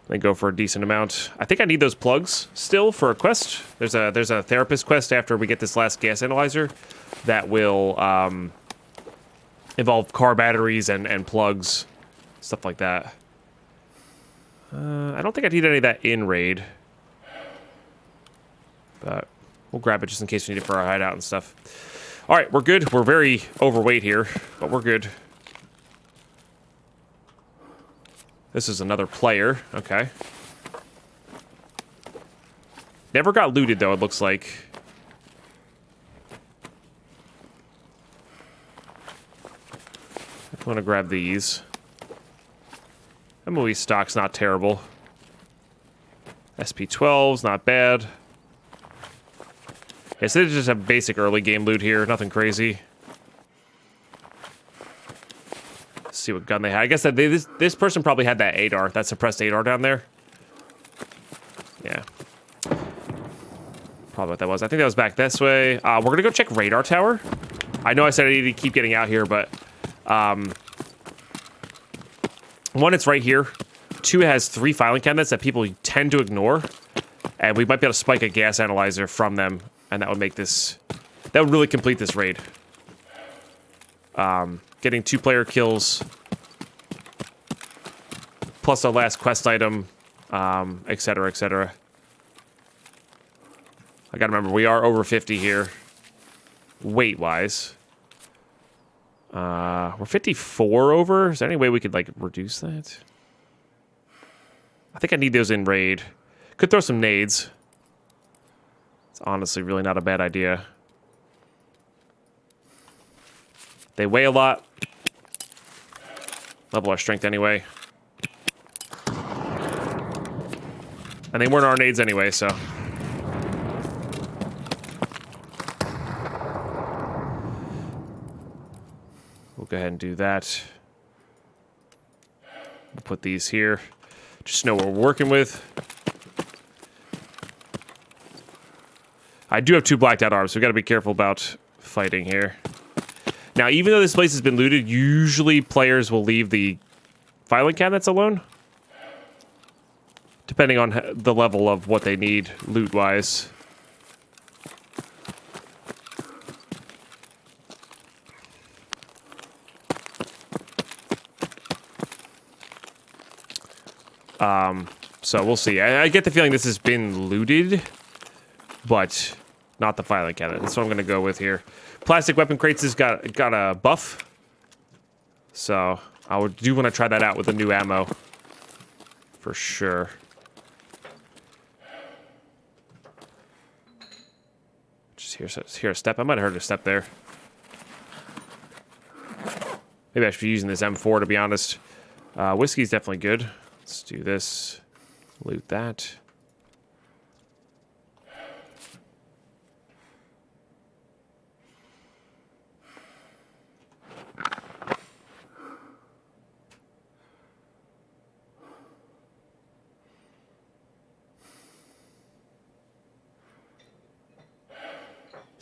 Then go for a decent amount. I think I need those plugs still for a quest. There's a therapist quest after we get this last gas analyzer that will involve car batteries and plugs, stuff like that. I don't think I need any of that in raid, but we'll grab it just in case we need it for our hideout and stuff. All right, we're good. We're very overweight here, but we're good. This is another player. Okay. Never got looted, though, it looks like. I want to grab these. MOE stock's not terrible. SP12's not bad. Okay, so they just have basic early game loot here. Nothing crazy. See what gun they had. I guess that this person probably had that ADAR, that suppressed ADAR down there. Yeah. Probably what that was. I think that was back this way. We're gonna go check radar tower. I know I said I need to keep getting out here, but one, it's right here. 2, it has 3 filing cabinets that people tend to ignore, and we might be able to spike a gas analyzer from them, and that would make this. That would really complete this raid. Getting 2 player kills, plus our last quest item, etc., etc. I gotta remember, we are over 50 here, weight-wise. We're 54 over. Is there any way we could, like, reduce that? I think I need those in raid. Could throw some nades. It's honestly really not a bad idea. They weigh a lot. Level our strength anyway. And they weren't our nades anyway, so. We'll go ahead and do that. We'll put these here. Just know what we're working with. I do have 2 blacked out arms, so we gotta be careful about fighting here. Now, even though this place has been looted, usually players will leave the filing cabinets alone. Depending on the level of what they need loot-wise. So we'll see. I get the feeling this has been looted, but not the filing cabinet. That's what I'm going to go with here. Plastic weapon crates has got a buff, so I do want to try that out with the new ammo for sure. Just hear a step. I might have heard a step there. Maybe I should be using this M4 to be honest. Whiskey's definitely good. Let's do this. Loot that.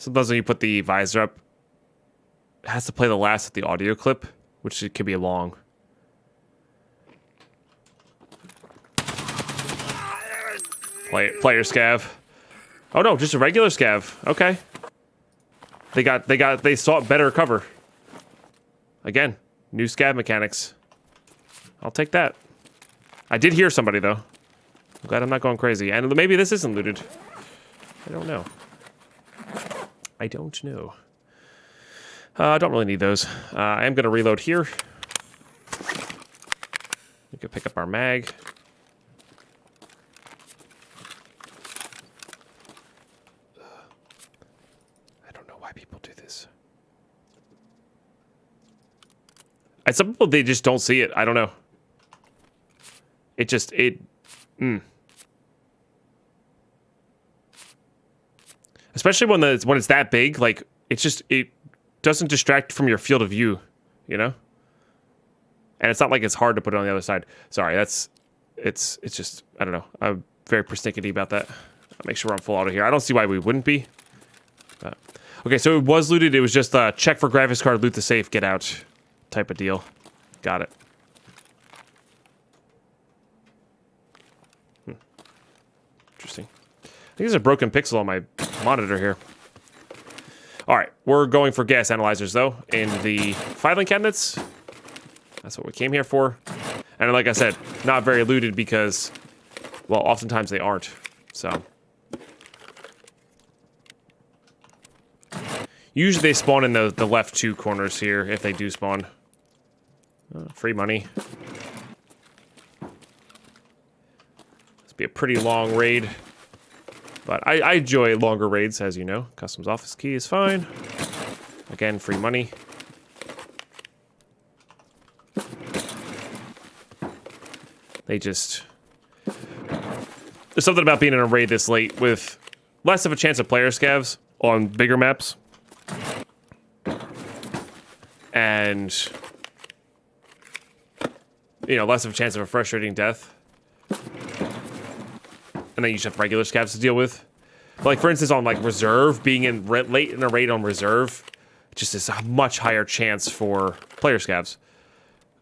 Sometimes when you put the visor up, it has to play the last of the audio clip, which it could be long. Player scav. Oh no, just a regular scav. Okay. They sought better cover. Again, new scav mechanics. I'll take that. I did hear somebody though. I'm glad I'm not going crazy. And maybe this isn't looted. I don't know. I don't know. I don't really need those. I am going to reload here. We can pick up our mag. I don't know why people do this. And some people, they just don't see it. I don't know. Especially when it's that big, like it doesn't distract from your field of view, you know? And it's not like it's hard to put it on the other side. Sorry, it's just, I don't know. I'm very persnickety about that. I'll make sure I'm full auto here. I don't see why we wouldn't be. Okay, so it was looted. It was just check for graphics card, loot the safe, get out type of deal. Got it. Interesting. I think there's a broken pixel on my monitor here. All right, we're going for gas analyzers, though, in the filing cabinets. That's what we came here for. And like I said, not very looted because, well, oftentimes they aren't. So usually they spawn in the left two corners here, if they do spawn. Free money. This be a pretty long raid. But I enjoy longer raids, as you know. Customs office key is fine. Again, free money. They just... There's something about being in a raid this late with less of a chance of player scavs on bigger maps. And, you know, less of a chance of a frustrating death. And then you just have regular scavs to deal with. But like, for instance, on like reserve, being in late in a raid on reserve, just is a much higher chance for player scavs.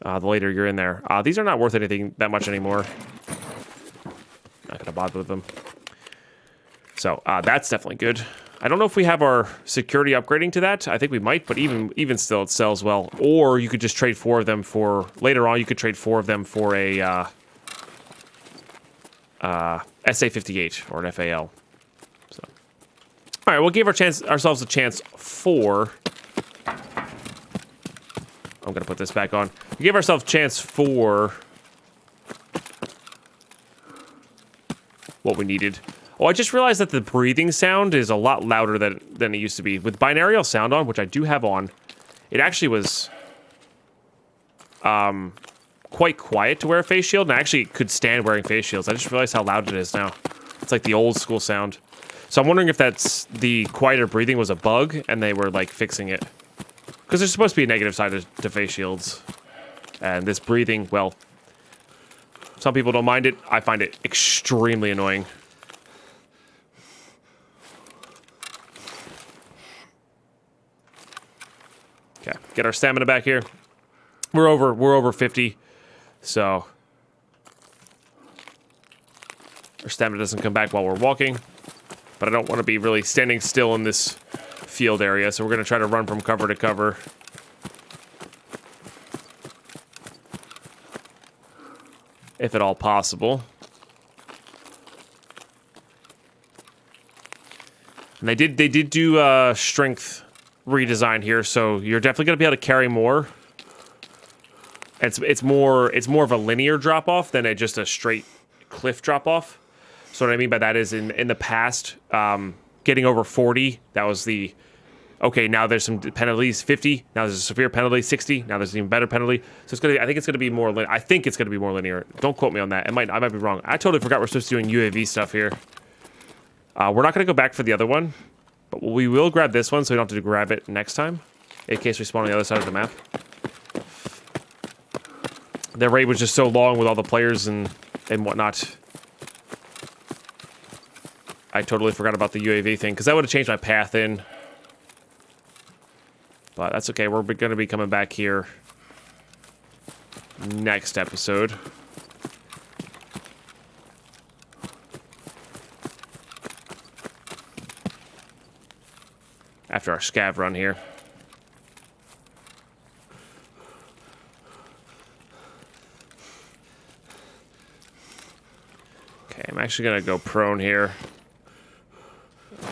The later you're in there. These are not worth anything that much anymore. Not gonna bother with them. So that's definitely good. I don't know if we have our security upgrading to that. I think we might, but even still, it sells well. Or you could just trade 4 of them for later on. You could trade 4 of them for a SA58 or an FAL. So, all right, we'll give ourselves a chance for. I'm gonna put this back on. We gave ourselves a chance for what we needed. Oh, I just realized that the breathing sound is a lot louder than it used to be. With binaural sound on, which I do have on, it actually was quite quiet to wear a face shield, and I actually could stand wearing face shields. I just realized how loud it is now. It's like the old school sound. So I'm wondering if that's the quieter breathing was a bug, and they were like fixing it. Because there's supposed to be a negative side to face shields. And this breathing, well, some people don't mind it. I find it extremely annoying. Okay, get our stamina back here. We're over 50. So our stamina doesn't come back while we're walking. But I don't want to be really standing still in this field area, so we're going to try to run from cover to cover. If at all possible. And they did do strength redesign here, so you're definitely going to be able to carry more. It's more of a linear drop off than just a straight cliff drop off. So what I mean by that is in the past, getting over 40, that was the okay. Now there's some penalties, 50. Now there's a severe penalty, 60. Now there's an even better penalty. So I think it's gonna be more. I think it's gonna be more linear. Don't quote me on that. I might be wrong. I totally forgot we're supposed to be doing UAV stuff here. We're not gonna go back for the other one, but we will grab this one so we don't have to grab it next time, in case we spawn on the other side of the map. The raid was just so long with all the players and whatnot. I totally forgot about the UAV thing, because that would have changed my path in. But that's okay. We're going to be coming back here next episode. After our scav run here. Okay, I'm actually gonna go prone here.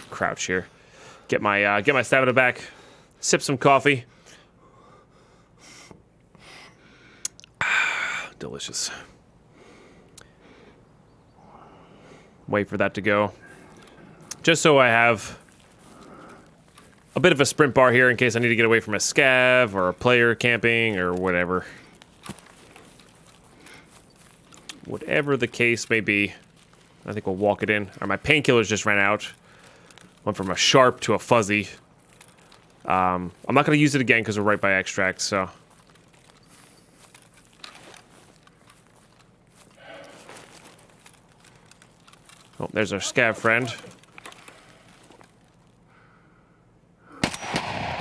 Crouch here. Get my stamina back. Sip some coffee. Delicious. Wait for that to go. Just so I have a bit of a sprint bar here in case I need to get away from a scav or a player camping or whatever. Whatever the case may be. I think we'll walk it in. All right, my painkillers just ran out. Went from a sharp to a fuzzy. I'm not going to use it again because we're right by extract, so. Oh, there's our scav friend.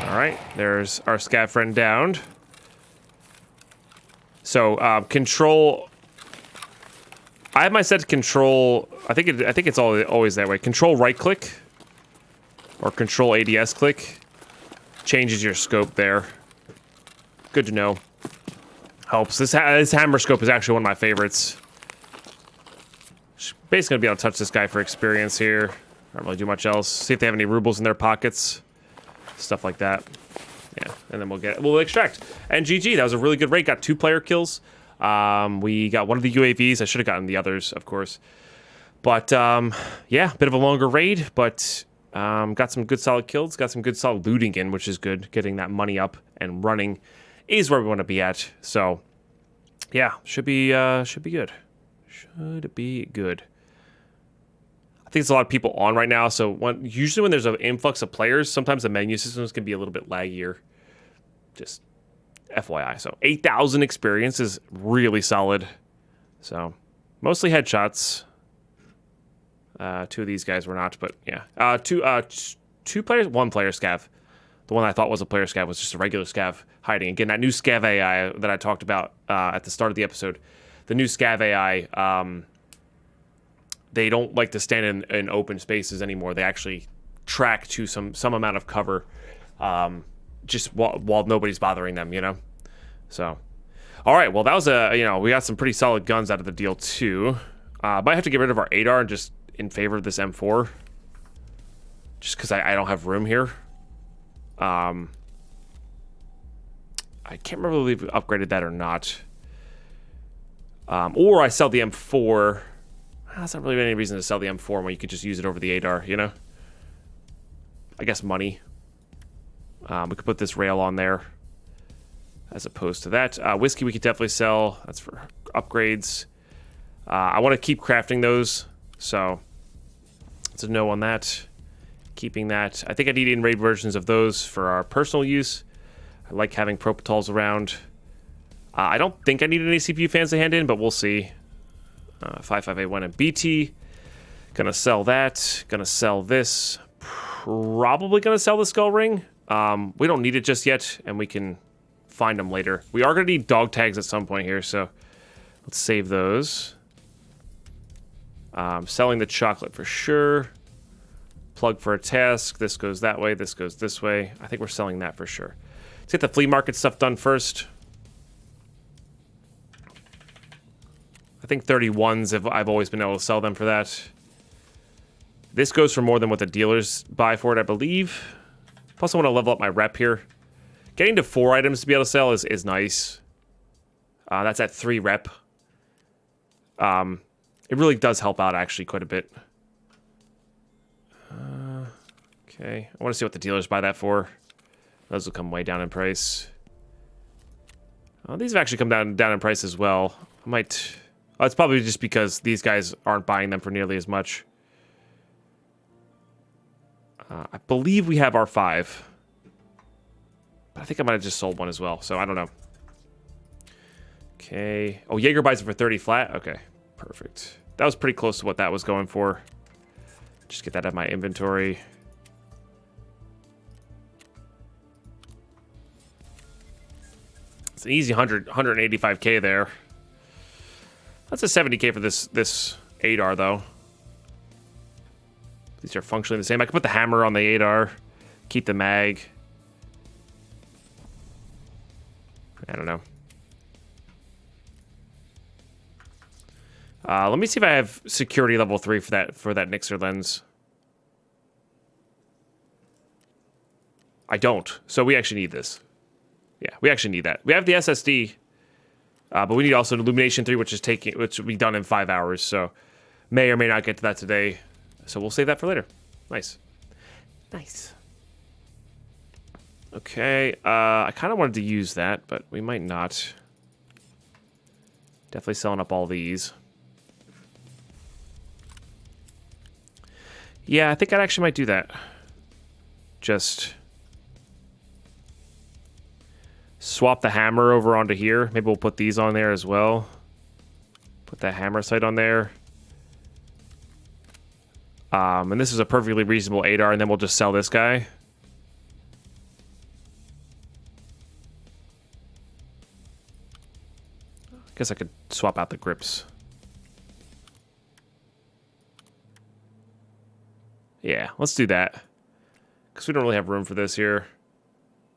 Alright, there's our scav friend downed. So, control... I have my set to control... I think it's always that way. Control right-click. Or control ADS click. Changes your scope there. Good to know. Helps. This hammer scope is actually one of my favorites. Basically gonna be able to touch this guy for experience here. Not really do much else. See if they have any rubles in their pockets. Stuff like that. Yeah, and then we'll extract. And GG, that was a really good raid. Got 2 player kills. We got one of the UAVs. I should have gotten the others, of course. But yeah, bit of a longer raid, but got some good solid kills. Got some good solid looting in, which is good. Getting that money up and running is where we want to be at. So yeah, should be good. Should be good. I think there's a lot of people on right now, so usually when there's an influx of players, sometimes the menu systems can be a little bit laggier. Just FYI. So 8,000 experience is really solid. So mostly headshots. 2 of these guys were not, but yeah. 2 players, 1 player scav. The one I thought was a player scav was just a regular scav hiding. Again, that new scav AI that I talked about at the start of the episode. The new scav AI, they don't like to stand in open spaces anymore. They actually track to some amount of cover, just while nobody's bothering them, you know? So, all right, well, that was we got some pretty solid guns out of the deal, too. Might have to get rid of our 8R just in favor of this M4. Just because I don't have room here. I can't remember if we upgraded that or not. Or I sell the M4. That's not really any reason to sell the M4 when you could just use it over the 8R, you know? I guess money. We could put this rail on there as opposed to that. Whiskey we could definitely sell. That's for upgrades. I want to keep crafting those, so it's a no on that. Keeping that. I think I need in-raid versions of those for our personal use. I like having Propitals around. I don't think I need any CPU fans to hand in, but we'll see. 5581 and BT. Gonna sell that. Gonna sell this. Probably gonna sell the skull ring. We don't need it just yet, and we can find them later. We are gonna need dog tags at some point here, so let's save those. Selling the chocolate for sure. Plug for a task. This goes that way. This goes this way. I think we're selling that for sure. Let's get the flea market stuff done first. I think 31s, I've always been able to sell them for that. This goes for more than what the dealers buy for it, I believe. Plus, I want to level up my rep here. Getting to 4 items to be able to sell is nice. That's at 3 rep. It really does help out, actually, quite a bit. Okay. I want to see what the dealers buy that for. Those will come way down in price. These have actually come down in price as well. I might... Oh, it's probably just because these guys aren't buying them for nearly as much. I believe we have R5. But I think I might have just sold one as well, so I don't know. Okay. Oh, Jaeger buys it for 30 flat? Okay, perfect. That was pretty close to what that was going for. Just get that out of my inventory. It's an easy 185k there. That's a 70k for this ADAR though. These are functionally the same. I could put the hammer on the ADAR, keep the mag. I don't know. Let me see if I have security level 3 for that Nixer lens. I don't. So we actually need this. Yeah, we actually need that. We have the SSD, but we need also an Illumination 3, which will be done in 5 hours. So may or may not get to that today. So we'll save that for later. Nice. Nice. Okay. I kind of wanted to use that, but we might not. Definitely selling up all these. Yeah, I think I actually might do that. Just swap the hammer over onto here. Maybe we'll put these on there as well. Put that hammer sight on there. And this is a perfectly reasonable ADAR, and then we'll just sell this guy. Guess I could swap out the grips. Yeah, let's do that. Because we don't really have room for this here.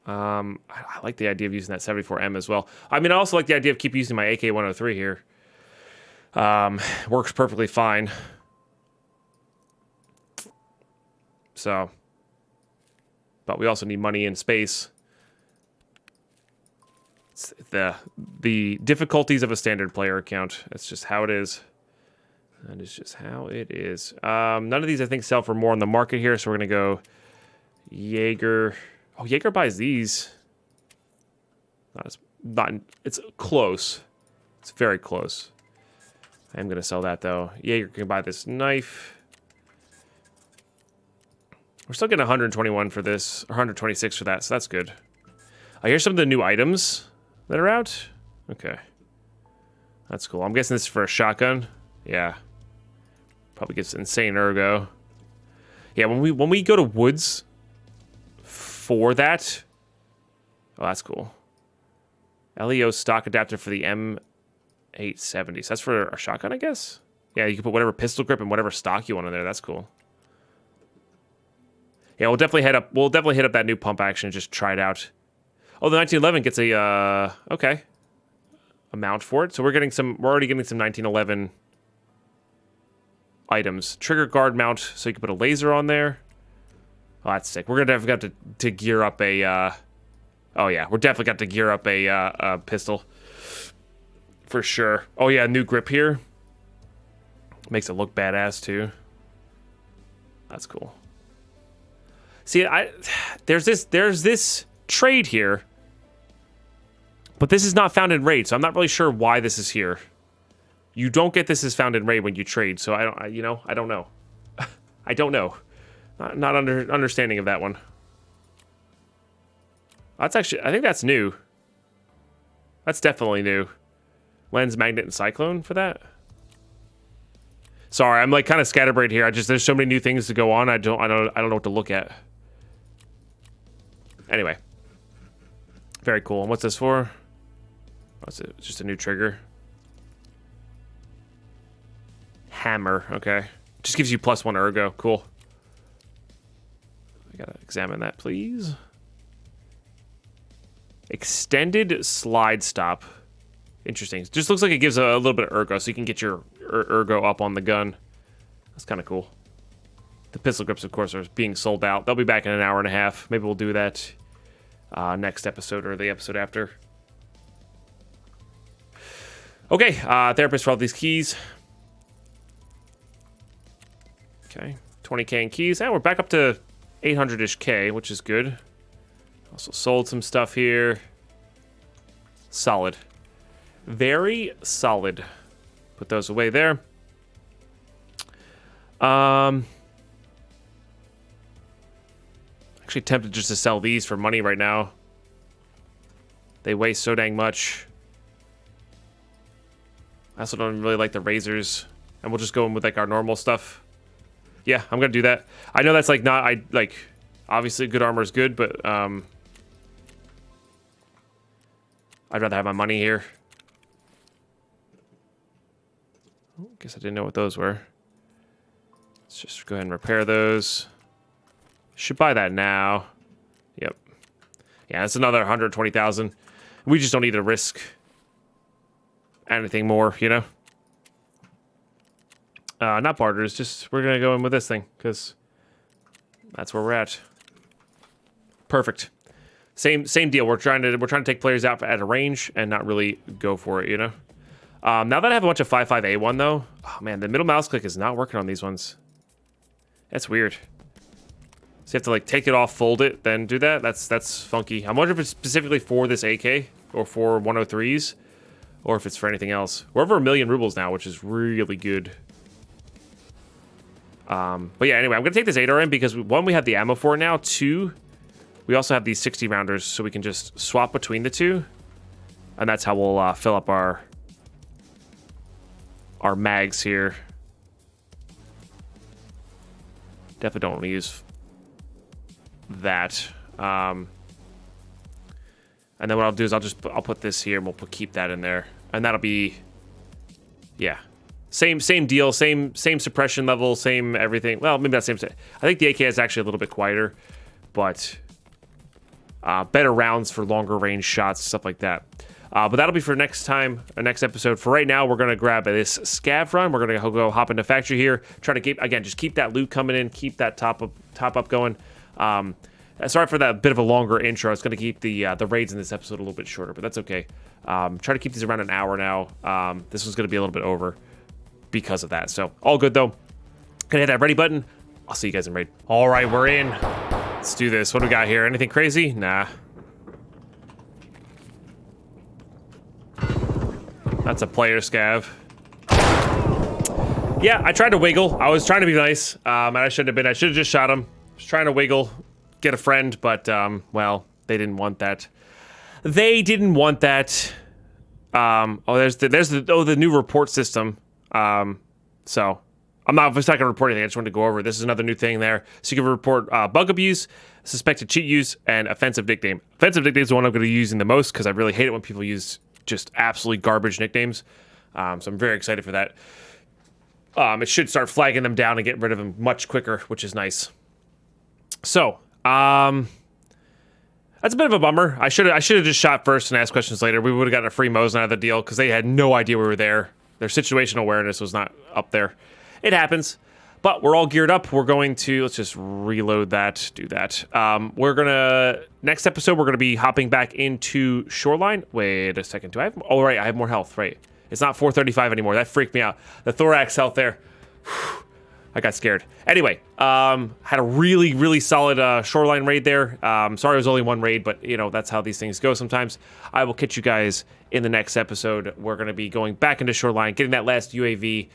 I like the idea of using that 74M as well. I mean, I also like the idea of keep using my AK-103 here. Works perfectly fine. So, but we also need money and space. It's the difficulties of a standard player account. That's just how it is. That is just how it is. None of these, I think, sell for more on the market here, so we're going to go Jaeger. Oh, Jaeger buys these. It's close. It's very close. I'm going to sell that, though. Jaeger can buy this knife. We're still getting 121 for this, or 126 for that, so that's good. Here's some of the new items that are out. Okay. That's cool. I'm guessing this is for a shotgun. Yeah. Probably gets insane ergo. Yeah, when we go to woods for that. Oh, that's cool. LEO stock adapter for the M870. So that's for a shotgun, I guess? Yeah, you can put whatever pistol grip and whatever stock you want in there. That's cool. Yeah, we'll definitely hit up that new pump action and just try it out. Oh, the 1911 gets a okay. A mount for it. So we're already getting some 1911 items. Trigger guard mount, so you can put a laser on there. Oh, that's sick. We're gonna definitely have to gear up a oh yeah, we're definitely got to gear up a pistol. For sure. Oh yeah, new grip here. Makes it look badass too. That's cool. See, there's this trade here, but this is not found in raid, so I'm not really sure why this is here. You don't get this as found in raid when you trade, so I don't know. I don't know. Not understanding of that one. That's actually, I think that's new. That's definitely new. Lens, magnet, and cyclone for that. Sorry, I'm like kind of scatterbrained here. There's so many new things to go on. I don't know what to look at. Anyway, very cool. And what's this for? Oh, it's just a new trigger. Hammer. Okay, just gives you +1 ergo. Cool. I gotta examine that, please. Extended slide stop. Interesting. Just looks like it gives a little bit of ergo, so you can get your ergo up on the gun. That's kind of cool. The pistol grips, of course, are being sold out. They'll be back in an hour and a half. Maybe we'll do that next episode or the episode after. Okay, therapist for all these keys. Okay, 20k in keys. And we're back up to 800-ish K, which is good. Also sold some stuff here. Solid. Very solid. Put those away there. Actually tempted just to sell these for money right now. They weigh so dang much. I also don't really like the razors. And we'll just go in with like our normal stuff. Yeah, I'm gonna do that. I know that's like not, obviously good armor is good, but I'd rather have my money here. Oh, guess I didn't know what those were. Let's just go ahead and repair those. Should buy that now. Yep. Yeah, that's another 120,000. We just don't need to risk anything more, you know? Not barters, just we're gonna go in with this thing, because that's where we're at. Perfect. Same deal. We're trying to take players out at a range and not really go for it, you know? Now that I have a bunch of 5.5A1 though, oh man, the middle mouse click is not working on these ones. That's weird. So you have to like take it off, fold it, then do that. That's funky. I'm wondering if it's specifically for this AK or for 103s, or if it's for anything else. We're over 1 million rubles now, which is really good. But yeah, anyway, I'm gonna take this 8RM because one, we have the ammo for it now. Two, we also have these 60 rounders, so we can just swap between the two, and that's how we'll fill up our mags here. Definitely don't want to use that. And then what I'll do is I'll put this here and we'll keep that in there, and that'll be, yeah, same deal, same suppression level, same everything. Well, maybe not same. I think the AK is actually a little bit quieter, but better rounds for longer range shots, stuff like that. But that'll be for next time, next episode. For right now, we're gonna grab this scav run. We're gonna go hop into factory here, try to keep that loot coming in, keep that top up going. Sorry for that bit of a longer intro. It's gonna keep the raids in this episode a little bit shorter, but that's okay. Try to keep these around an hour now. This one's gonna be a little bit over because of that. So all good though. Gonna hit that ready button. I'll see you guys in raid. All right, we're in. Let's do this. What do we got here? Anything crazy? Nah. That's a player scav. Yeah, I tried to wiggle. I was trying to be nice, and I shouldn't have been. I should have just shot him. I was trying to wiggle, get a friend, but, well, they didn't want that. They didn't want that. Oh, there's the new report system. So I'm not going to report anything. I just wanted to go over it. This is another new thing there. So you can report bug abuse, suspected cheat use, and offensive nickname. Offensive nickname is the one I'm going to be using the most because I really hate it when people use just absolutely garbage nicknames. So I'm very excited for that. It should start flagging them down and getting rid of them much quicker, which is nice. So, that's a bit of a bummer. I should have just shot first and asked questions later. We would have gotten a free Mosin out of the deal because they had no idea we were there. Their situational awareness was not up there. It happens. But we're all geared up. We're going to, let's just reload that, do that. Next episode, we're going to be hopping back into Shoreline. Wait a second, do I have, oh right, I have more health, right. It's not 435 anymore, that freaked me out. The thorax health there, whew, I got scared. Anyway, had a really solid Shoreline raid there. Sorry it was only one raid, but you know, that's how these things go sometimes. I will catch you guys in the next episode. We're going to be going back into Shoreline, getting that last UAV,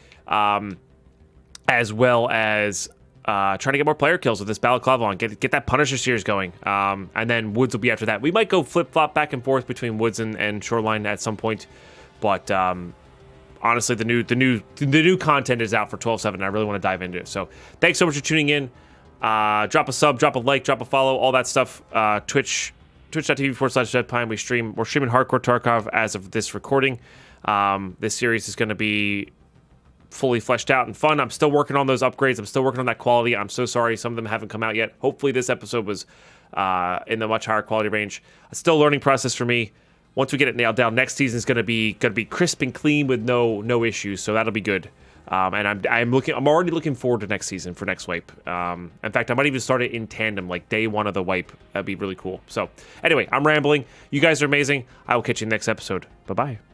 as well as trying to get more player kills with this Balaclava on. Get that Punisher series going. And then Woods will be after that. We might go flip-flop back and forth between Woods and Shoreline at some point. But honestly, the new content is out for 12/7, and I really want to dive into it. So thanks so much for tuning in. Drop a sub, drop a like, drop a follow, all that stuff. Twitch.tv/Deadpine. We're streaming Hardcore Tarkov as of this recording. This series is going to be fully fleshed out and fun. I'm still working on those upgrades. I'm still working on that quality. I'm so sorry some of them haven't come out yet. Hopefully this episode was in the much higher quality range. It's still a learning process for me. Once we get it nailed down, next season is going to be crisp and clean with no issues. So that'll be good. And I'm already looking forward to next season for next wipe. In fact, I might even start it in tandem, like day one of the wipe. That'd be really cool. So anyway, I'm rambling. You guys are amazing. I will catch you in the next episode. Bye-bye.